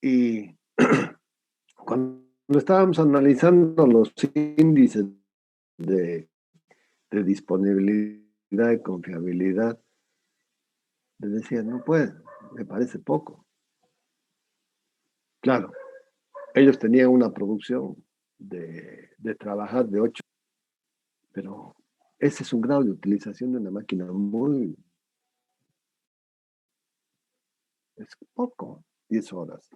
Y cuando estábamos analizando los índices de disponibilidad y confiabilidad, les decía, no puede, me parece poco. Claro, ellos tenían una producción de trabajar de 8, pero ese es un grado de utilización de una máquina es poco, 10 horas.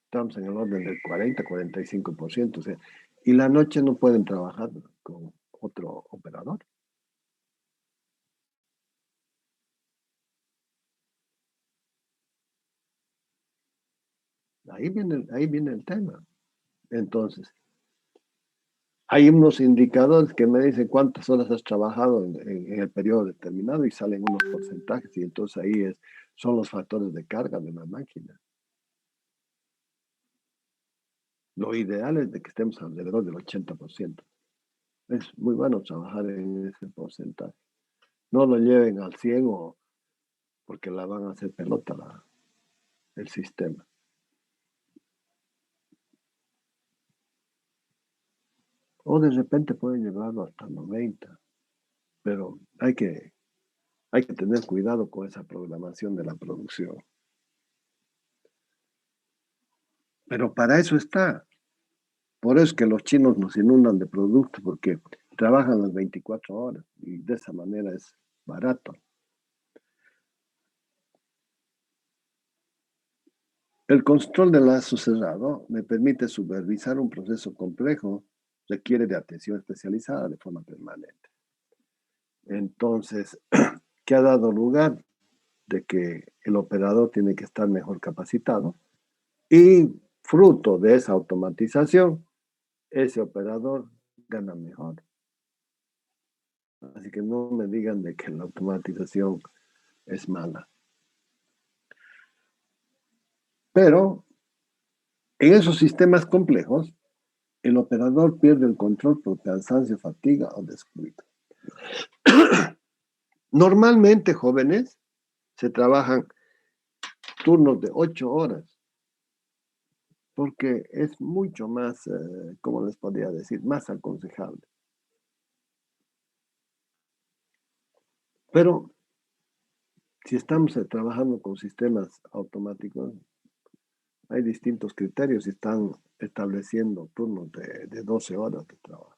Estamos en el orden del 40-45%, o sea, y la noche no pueden trabajar con otro operador. Ahí viene el tema. Entonces, hay unos indicadores que me dicen cuántas horas has trabajado en el periodo determinado y salen unos porcentajes y entonces ahí son los factores de carga de la máquina. Lo ideal es de que estemos alrededor del 80%. Es muy bueno trabajar en ese porcentaje. No lo lleven al 100 porque la van a hacer pelota el sistema. O de repente pueden llevarlo hasta 90, pero hay que tener cuidado con esa programación de la producción. Pero para eso está. Por eso es que los chinos nos inundan de productos, porque trabajan las 24 horas y de esa manera es barato. El control de lazo cerrado me permite supervisar un proceso complejo, requiere de atención especializada de forma permanente. Entonces, ¿qué ha dado lugar? De que el operador tiene que estar mejor capacitado y fruto de esa automatización, ese operador gana mejor. Así que no me digan de que la automatización es mala. Pero en esos sistemas complejos, el operador pierde el control por cansancio, fatiga o descuido. Normalmente, jóvenes, se trabajan turnos de 8 horas, porque es mucho más, ¿cómo les podría decir? Más aconsejable. Pero si estamos trabajando con sistemas automáticos, hay distintos criterios y están estableciendo turnos de 12 horas de trabajo.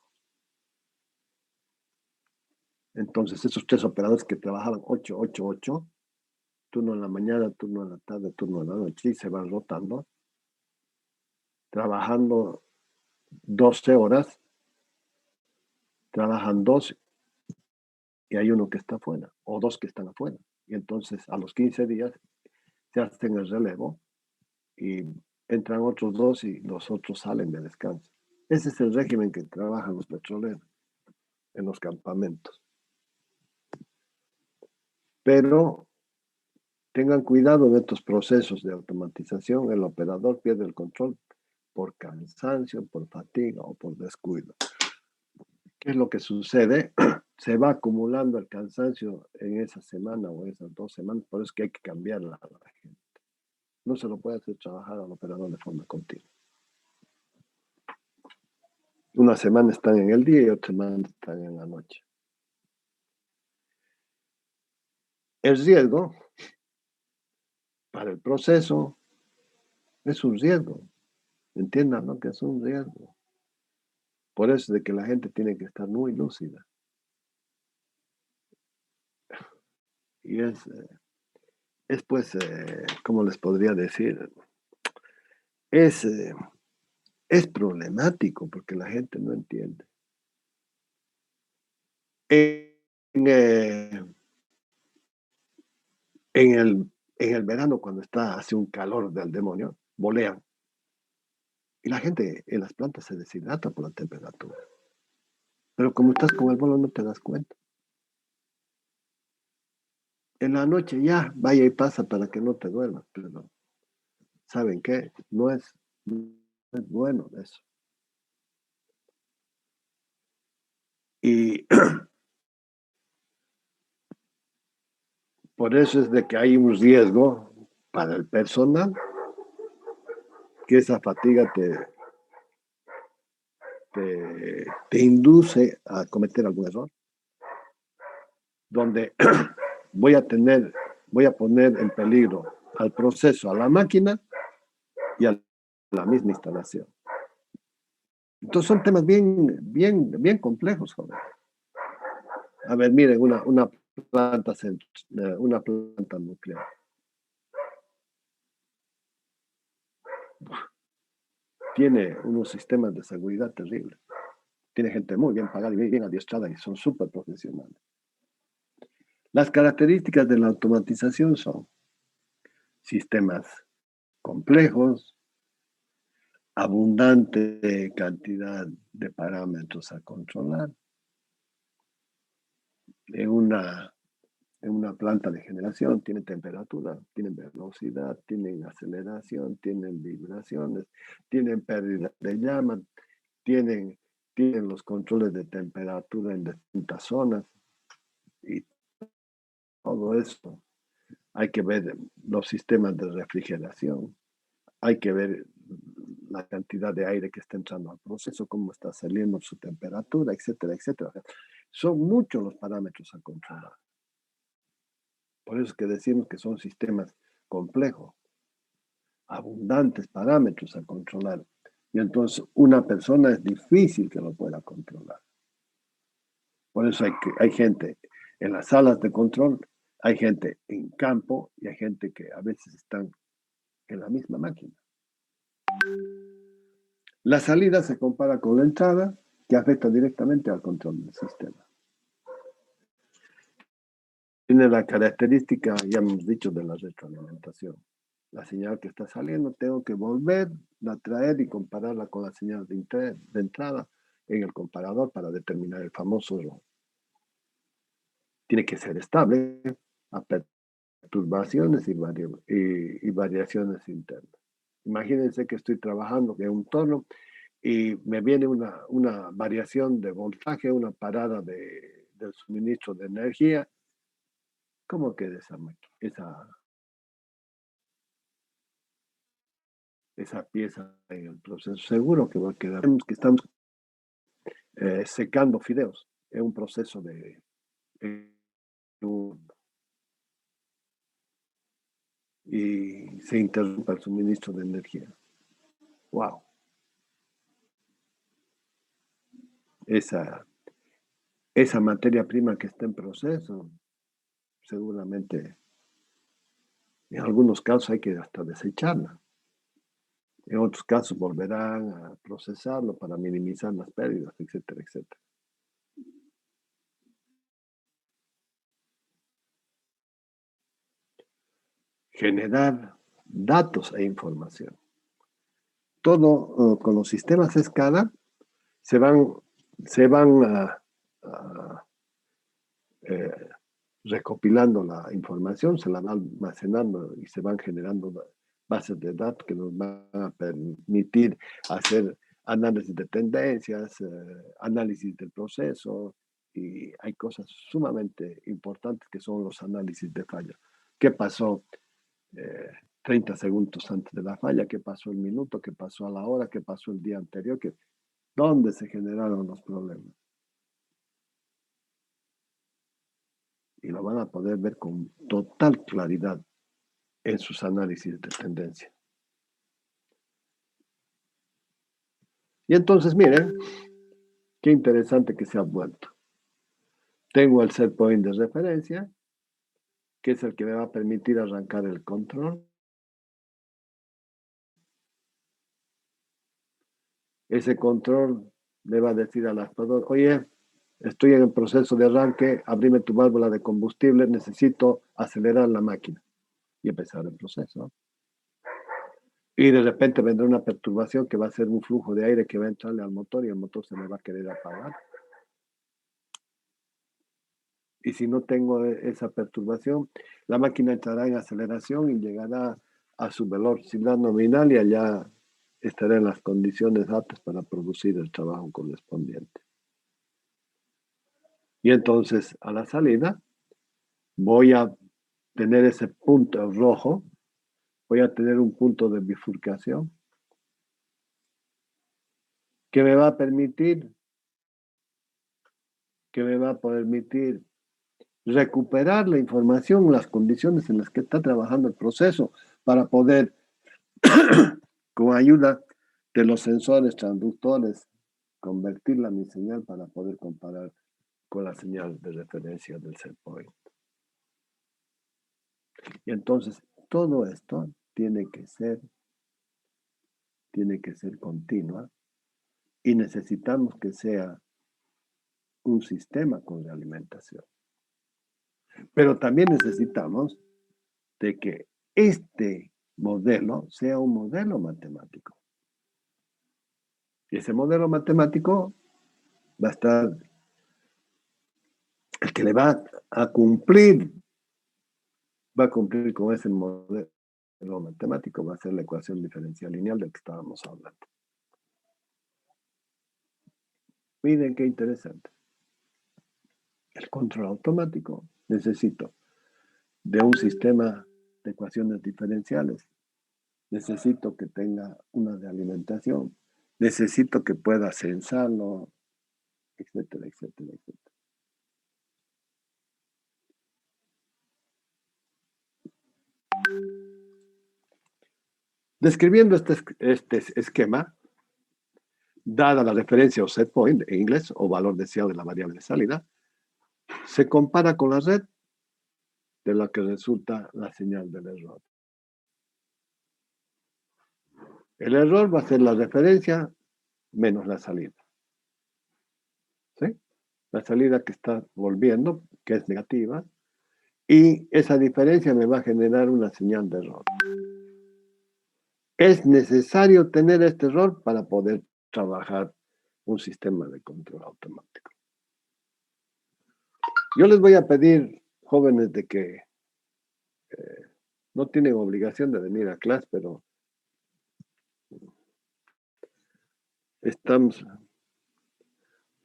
Entonces, esos 3 operadores que trabajaban 8, 8, 8, turno en la mañana, turno en la tarde, turno en la noche, y se van rotando, trabajando 12 horas, trabajan 12 y hay uno que está afuera, o 2 que están afuera. Y entonces, a los 15 días, se hacen el relevo y entran otros 2 y los otros salen de descanso. Ese es el régimen que trabajan los petroleros en los campamentos. Pero tengan cuidado en estos procesos de automatización. El operador pierde el control por cansancio, por fatiga o por descuido. ¿Qué es lo que sucede? Se va acumulando el cansancio en esa semana o esas 2 semanas, por eso es que hay que cambiarla a la gente. No se lo puede hacer trabajar al operador de forma continua. Una semana están en el día y otra semana están en la noche. El riesgo para el proceso es un riesgo. Entiendan, ¿no? Que es un riesgo. Por eso es de que la gente tiene que estar muy lúcida. Y es pues, ¿cómo les podría decir? Es problemático porque la gente no entiende. En, eh, en el verano, cuando hace un calor del demonio, bolean. Y la gente en las plantas se deshidrata por la temperatura. Pero como estás con el bolo no te das cuenta. En la noche ya, vaya y pasa para que no te duermas. Pero, ¿saben qué? No es bueno eso. Y por eso es de que hay un riesgo para el personal que esa fatiga te induce a cometer algún error, donde voy a poner en peligro al proceso, a la máquina y a la misma instalación. Entonces son temas bien, bien, bien complejos, joven. A ver, miren, una planta nuclear. Tiene unos sistemas de seguridad terribles. Tiene gente muy bien pagada y bien adiestrada y son súper profesionales. Las características de la automatización son sistemas complejos, abundante cantidad de parámetros a controlar. En una planta de generación tiene temperatura, tienen velocidad, tienen aceleración, tienen vibraciones, tienen pérdida de llama, tienen los controles de temperatura en distintas zonas y todo esto. Hay que ver los sistemas de refrigeración, hay que ver la cantidad de aire que está entrando al proceso, cómo está saliendo su temperatura, etcétera, etcétera. Son muchos los parámetros a controlar. Por eso es que decimos que son sistemas complejos, abundantes parámetros a controlar. Y entonces una persona es difícil que lo pueda controlar. Por eso hay gente en las salas de control, hay gente en campo y hay gente que a veces están en la misma máquina. La salida se compara con la entrada, que afecta directamente al control del sistema. Tiene la característica, ya hemos dicho, de la retroalimentación. La señal que está saliendo, tengo que volver a traer y compararla con la señal de entrada en el comparador para determinar el famoso ROM. Tiene que ser estable a perturbaciones y variaciones internas. Imagínense que estoy trabajando en un tono y me viene una variación de voltaje, una parada del suministro de energía. ¿Cómo queda esa pieza en el proceso? Seguro que va a quedar. Que estamos secando fideos. Es un proceso y se interrumpe el suministro de energía. ¡Wow! Esa materia prima que está en proceso, seguramente en algunos casos hay que hasta desecharla. En otros casos volverán a procesarlo para minimizar las pérdidas, etcétera, etcétera. Generar datos e información. Todo con los sistemas SCADA se van recopilando la información, se la van almacenando y se van generando bases de datos que nos van a permitir hacer análisis de tendencias, análisis del proceso, y hay cosas sumamente importantes que son los análisis de falla. ¿Qué pasó 30 segundos antes de la falla? ¿Qué pasó el minuto? ¿Qué pasó a la hora? ¿Qué pasó el día anterior? ¿Dónde se generaron los problemas? Y lo van a poder ver con total claridad en sus análisis de tendencia. Y entonces, miren, qué interesante que se ha vuelto. Tengo el set point de referencia, que es el que me va a permitir arrancar el control. Ese control le va a decir al actuador, oye, estoy en el proceso de arranque, abrime tu válvula de combustible, necesito acelerar la máquina. Y empezar el proceso. Y de repente vendrá una perturbación que va a ser un flujo de aire que va a entrarle al motor y el motor se me va a querer apagar. Y si no tengo esa perturbación, la máquina entrará en aceleración y llegará a su velocidad nominal y allá estará en las condiciones aptas para producir el trabajo correspondiente. Y entonces a la salida voy a tener ese punto rojo, voy a tener un punto de bifurcación que me va a permitir recuperar la información, las condiciones en las que está trabajando el proceso para poder, con ayuda de los sensores transductores, convertirla a mi señal para poder comparar con la señal de referencia del set point. Y entonces todo esto tiene que ser continua y necesitamos que sea un sistema con realimentación. Pero también necesitamos de que este modelo sea un modelo matemático. Y ese modelo matemático va a estar, el que le va a cumplir con ese modelo matemático, va a ser la ecuación diferencial lineal del que estábamos hablando. Miren qué interesante. El control automático necesito de un sistema de ecuaciones diferenciales. Necesito que tenga una realimentación. Necesito que pueda censarlo, etcétera, etcétera, etcétera. Describiendo este esquema, dada la referencia o set point en inglés o valor deseado de la variable de salida, se compara con la red de la que resulta la señal del error. El error va a ser la referencia menos la salida. ¿Sí? La salida que está volviendo, que es negativa, y esa diferencia me va a generar una señal de error. Es necesario tener este error para poder trabajar un sistema de control automático. Yo les voy a pedir, jóvenes, de que no tienen obligación de venir a clase, pero estamos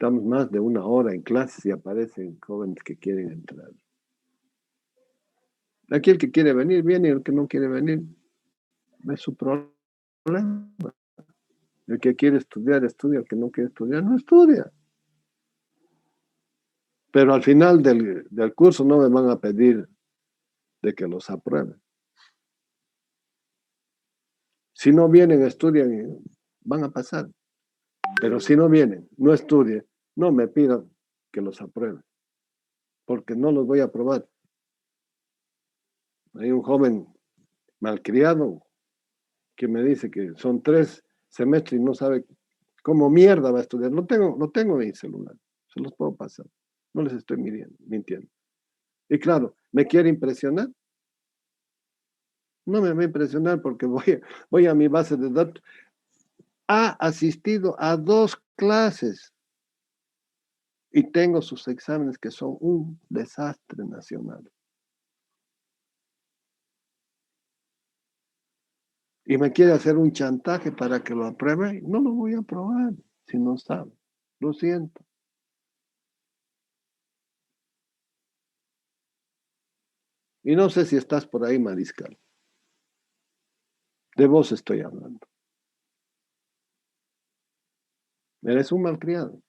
más de una hora en clase y aparecen jóvenes que quieren entrar. Aquí el que quiere venir, viene, y el que no quiere venir, es su problema. El que quiere estudiar, estudia, el que no quiere estudiar, no estudia. Pero al final del curso no me van a pedir de que los aprueben. Si no vienen, estudian, van a pasar. Pero si no vienen, no estudien, no me pidan que los aprueben, porque no los voy a aprobar. Hay un joven malcriado que me dice que son 3 semestres y no sabe cómo mierda va a estudiar. No tengo mi celular, se los puedo pasar. No les estoy mintiendo. Y claro, ¿me quiere impresionar? No me va a impresionar porque voy a mi base de datos. Ha asistido a 2 clases y tengo sus exámenes que son un desastre nacional. Y me quiere hacer un chantaje para que lo apruebe, no lo voy a aprobar si no sabe. Lo siento. Y no sé si estás por ahí, Mariscal. De vos estoy hablando. Eres un malcriado.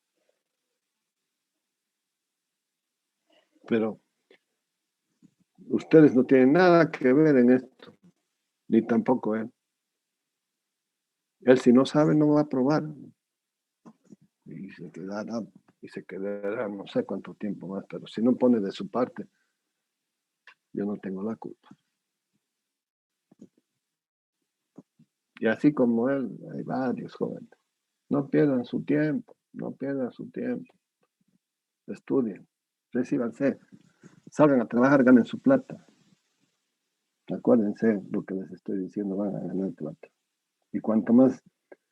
Pero ustedes no tienen nada que ver en esto, ni tampoco él. Él si no sabe no va a aprobar. Y se quedará no sé cuánto tiempo más, pero si no pone de su parte, Yo no tengo la culpa. Y así como él, hay varios jóvenes. No pierdan su tiempo, no pierdan su tiempo. Estudien, recíbanse, salgan a trabajar, ganen su plata. Acuérdense lo que les estoy diciendo, van a ganar plata. Y cuanto más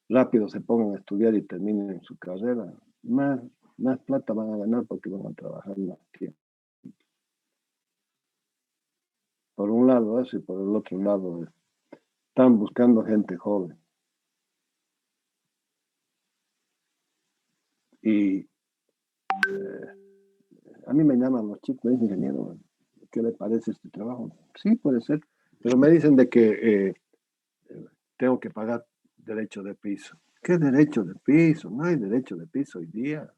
rápido se pongan a estudiar y terminen su carrera, más plata van a ganar porque van a trabajar más tiempo. Por un lado eso y por el otro lado están buscando gente joven. Y a mí me llaman los chicos, me dicen, ingeniero, ¿qué le parece este trabajo? Sí, puede ser, pero me dicen de que tengo que pagar derecho de piso. ¿Qué derecho de piso? No hay derecho de piso hoy día.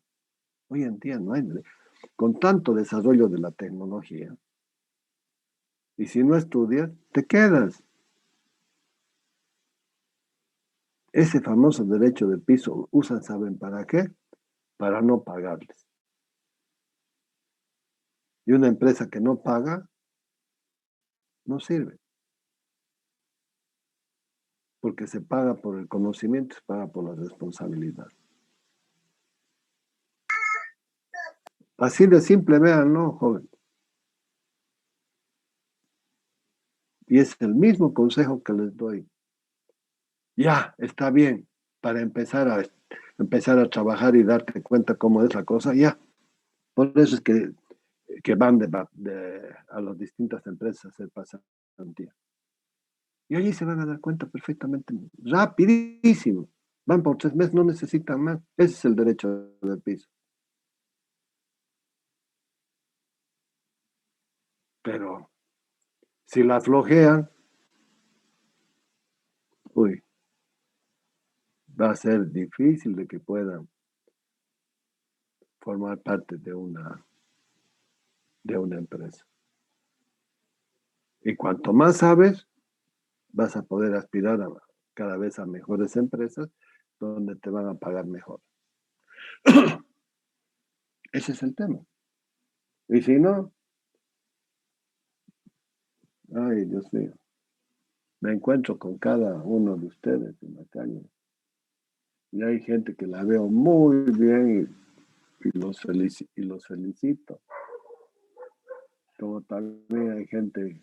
Hoy en día no hay derecho. Con tanto desarrollo de la tecnología. Y si no estudias, te quedas. Ese famoso derecho de piso usan, ¿saben para qué? Para no pagarles. Y una empresa que no paga, no sirve. Porque se paga por el conocimiento, se paga por la responsabilidad. Así de simple, vean, ¿no, joven? Y es el mismo consejo que les doy. Ya, está bien, para empezar a trabajar y darte cuenta cómo es la cosa, ya. Por eso es que van a las distintas empresas a hacer pasantía. Y allí se van a dar cuenta perfectamente, rapidísimo. Van por 3 meses, no necesitan más. Ese es el derecho del piso. Pero si la flojean, uy, va a ser difícil de que puedan formar parte de una empresa. Y cuanto más sabes, vas a poder aspirar cada vez a mejores empresas donde te van a pagar mejor. Ese es el tema. Y si no, ay, Dios mío, me encuentro con cada uno de ustedes en la calle. Y hay gente que la veo muy bien y los felicito. Como también hay gente,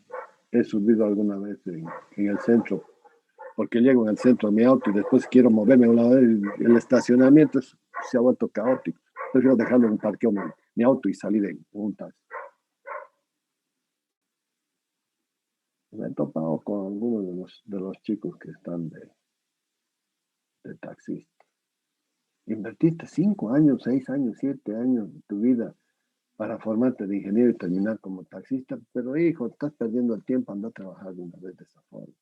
he subido alguna vez en el centro, porque llego en el centro a mi auto y después quiero moverme a un lado del estacionamiento, se ha vuelto caótico. Prefiero dejarlo en un parqueo mi auto y salir en un taxi. Me he topado con algunos de los chicos que están de taxista. Invertiste 5 años, 6 años, 7 años de tu vida para formarte de ingeniero y terminar como taxista, pero hijo, estás perdiendo el tiempo, anda a trabajar de una vez de esa forma.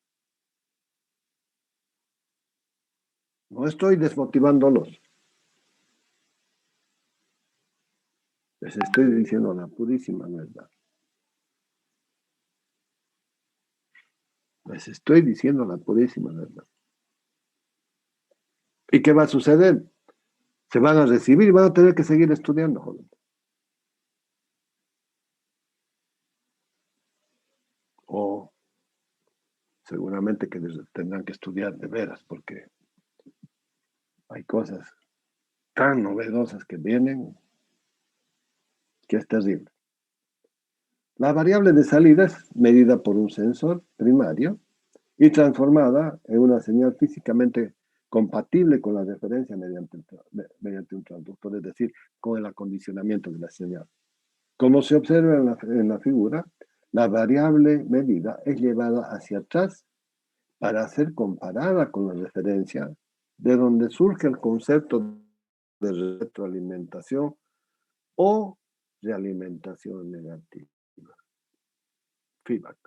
No estoy desmotivándolos. Les estoy diciendo la purísima verdad. Les estoy diciendo la purísima verdad. ¿Y qué va a suceder? Se van a recibir y van a tener que seguir estudiando, joven. O seguramente que tendrán que estudiar de veras, porque hay cosas tan novedosas que vienen que es terrible. La variable de salida es medida por un sensor primario y transformada en una señal físicamente compatible con la referencia mediante un transductor, es decir, con el acondicionamiento de la señal. Como se observa en la figura, la variable medida es llevada hacia atrás para ser comparada con la referencia, de donde surge el concepto de retroalimentación o realimentación negativa. Feedback.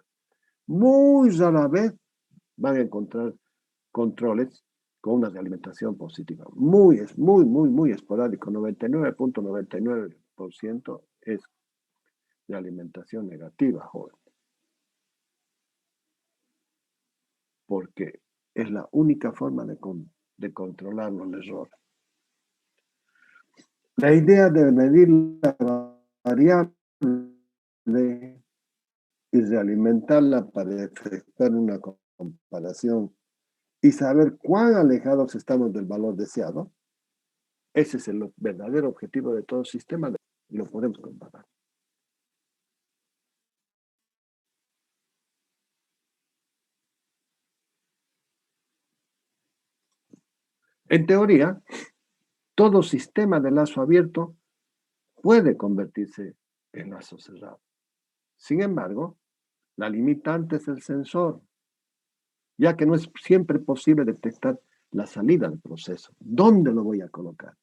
Muy rara vez van a encontrar controles con una realimentación positiva. Es muy esporádico. 99.99% es de alimentación negativa, joven. Porque es la única forma de controlar los errores. La idea de medir la variable y realimentarla para efectuar una comparación y saber cuán alejados estamos del valor deseado, ese es el verdadero objetivo de todo sistema y lo podemos comparar. En teoría, todo sistema de lazo abierto puede convertirse en lazo cerrado. Sin embargo, la limitante es el sensor, ya que no es siempre posible detectar la salida del proceso. ¿Dónde lo voy a colocar?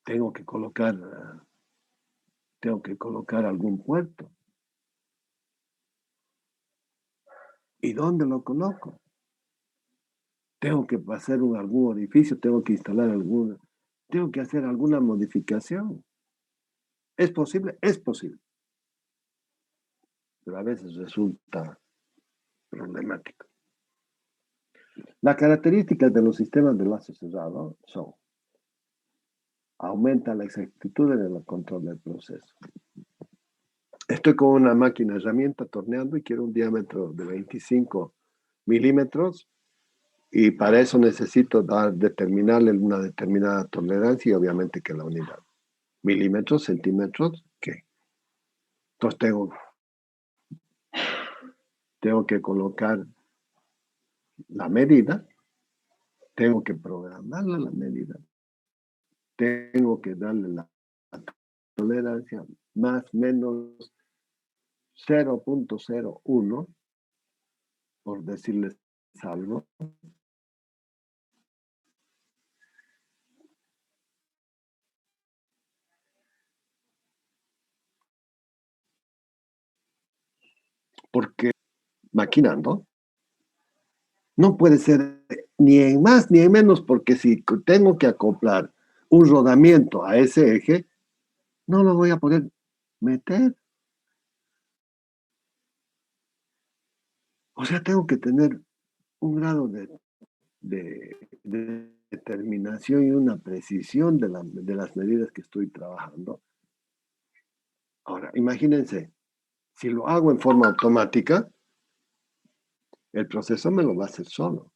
Tengo que colocar algún puerto. ¿Y dónde lo coloco? Tengo que hacer algún orificio, tengo que instalar tengo que hacer alguna modificación. ¿Es posible? Es posible. Pero a veces resulta problemático. Las características de los sistemas de lazo cerrado son: aumenta la exactitud en el control del proceso. Estoy con una máquina herramienta torneando y quiero un diámetro de 25 milímetros y para eso necesito determinarle una determinada tolerancia y obviamente que la unidad. Milímetros, centímetros, ¿qué? Entonces tengo que colocar la medida, tengo que programarla la medida, tengo que darle la tolerancia más o menos 0.01, por decirles algo. Porque maquinando no puede ser ni en más ni en menos, porque si tengo que acoplar un rodamiento a ese eje, no lo voy a poder meter. O sea, tengo que tener un grado de determinación y una precisión de las medidas que estoy trabajando. Ahora, imagínense, si lo hago en forma automática, el proceso me lo va a hacer solo.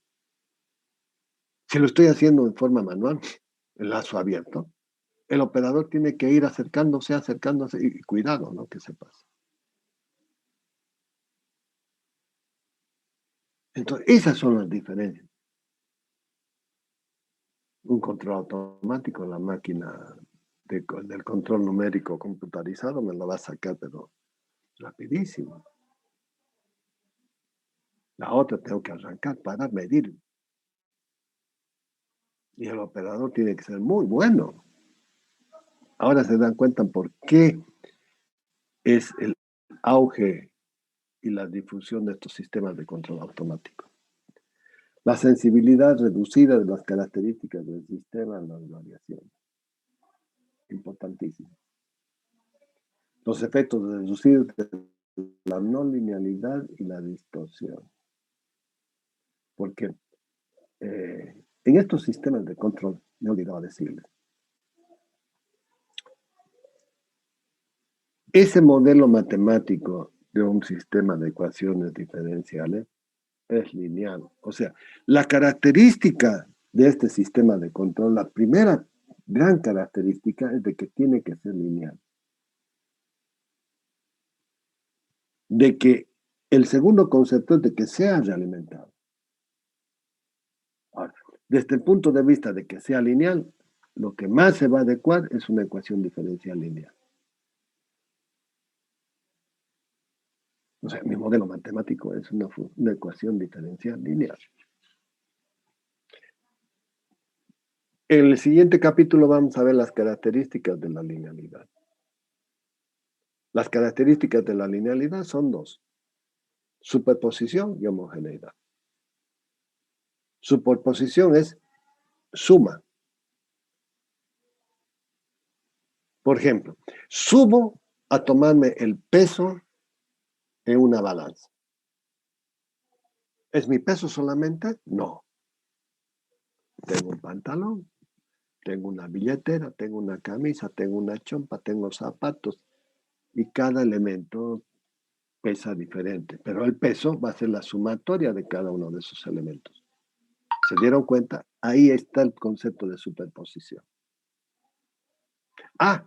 Si lo estoy haciendo en forma manual, el lazo abierto, el operador tiene que ir acercándose y cuidado, ¿no? Que se pase. Entonces, esas son las diferencias. Un control automático, la máquina del control numérico computarizado me lo va a sacar, pero rapidísimo. La otra tengo que arrancar para medir. Y el operador tiene que ser muy bueno. Ahora se dan cuenta por qué es el auge y la difusión de estos sistemas de control automático. La sensibilidad reducida de las características del sistema en las variaciones. Importantísimo. Los efectos reducidos de la no linealidad y la distorsión. Porque en estos sistemas de control, me he olvidado decirles, ese modelo matemático de un sistema de ecuaciones diferenciales es lineal. O sea, la característica de este sistema de control, la primera gran característica es de que tiene que ser lineal. De que el segundo concepto es de que sea realimentado. Ahora, desde el punto de vista de que sea lineal, lo que más se va a adecuar es una ecuación diferencial lineal. O sea, mi modelo matemático es una ecuación diferencial lineal. En el siguiente capítulo vamos a ver las características de la linealidad. Las características de la linealidad son dos: superposición y homogeneidad. Superposición es suma. Por ejemplo, subo a tomarme el peso en una balanza. ¿Es mi peso solamente? No. Tengo un pantalón, Tengo una billetera, tengo una camisa, tengo una chompa, tengo zapatos y cada elemento pesa diferente, pero el peso va a ser la sumatoria de cada uno de esos elementos. ¿Se dieron cuenta? Ahí está el concepto de superposición. Ah,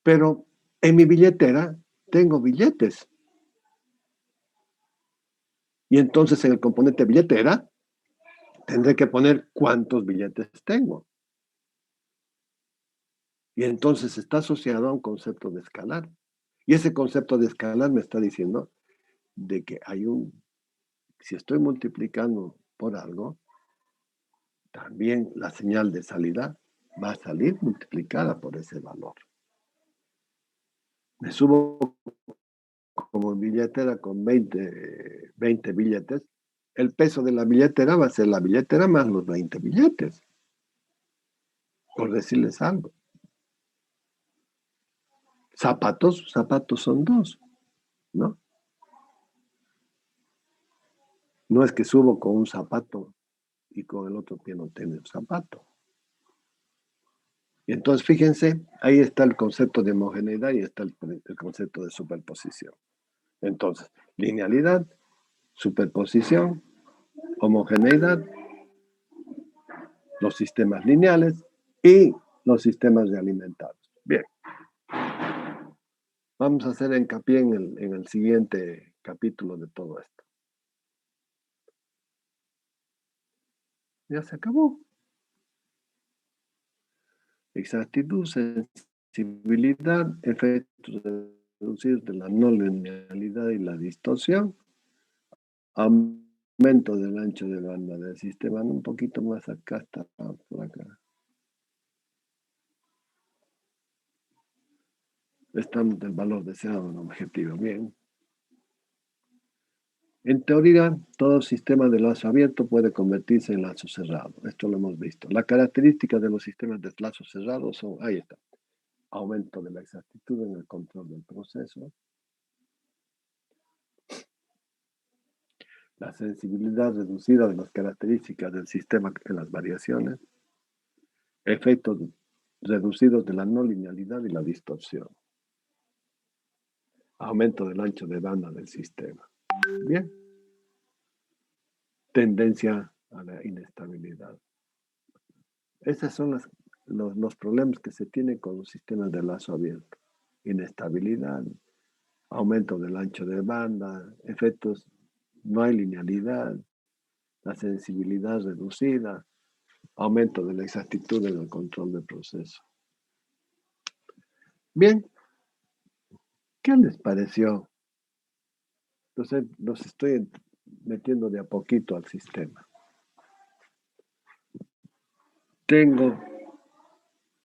pero en mi billetera tengo billetes. Y entonces en el componente billetera tendré que poner cuántos billetes tengo. Y entonces está asociado a un concepto de escalar. Y ese concepto de escalar me está diciendo de que si estoy multiplicando por algo, también la señal de salida va a salir multiplicada por ese valor. Me subo como billetera con 20 billetes, el peso de la billetera va a ser la billetera más los 20 billetes, por decirles algo. Zapatos son 2, ¿no? No es que subo con un zapato y con el otro pie no tiene un zapato. Y entonces, fíjense, ahí está el concepto de homogeneidad y está el concepto de superposición. Entonces, linealidad, superposición, homogeneidad, los sistemas lineales y los sistemas de alimentados. Bien. Vamos a hacer hincapié en el siguiente capítulo de todo esto. Ya se acabó. Exactitud, sensibilidad, efectos reducidos de la no linealidad y la distorsión, aumento del ancho de banda del sistema, un poquito más acá está, por acá. Estamos del valor deseado en objetivo, bien. En teoría, todo sistema de lazo abierto puede convertirse en lazo cerrado. Esto lo hemos visto. La característica de los sistemas de lazo cerrado son, ahí está, aumento de la exactitud en el control del proceso, la sensibilidad reducida de las características del sistema en las variaciones, efectos reducidos de la no linealidad y la distorsión, aumento del ancho de banda del sistema. Bien. Tendencia a la inestabilidad. Esos son los problemas que se tienen con los sistemas de lazo abierto. Inestabilidad, aumento del ancho de banda, efectos, no hay linealidad, la sensibilidad reducida, aumento de la exactitud en el control del proceso. Bien, ¿qué les pareció? Entonces, los estoy metiendo de a poquito al sistema. Tengo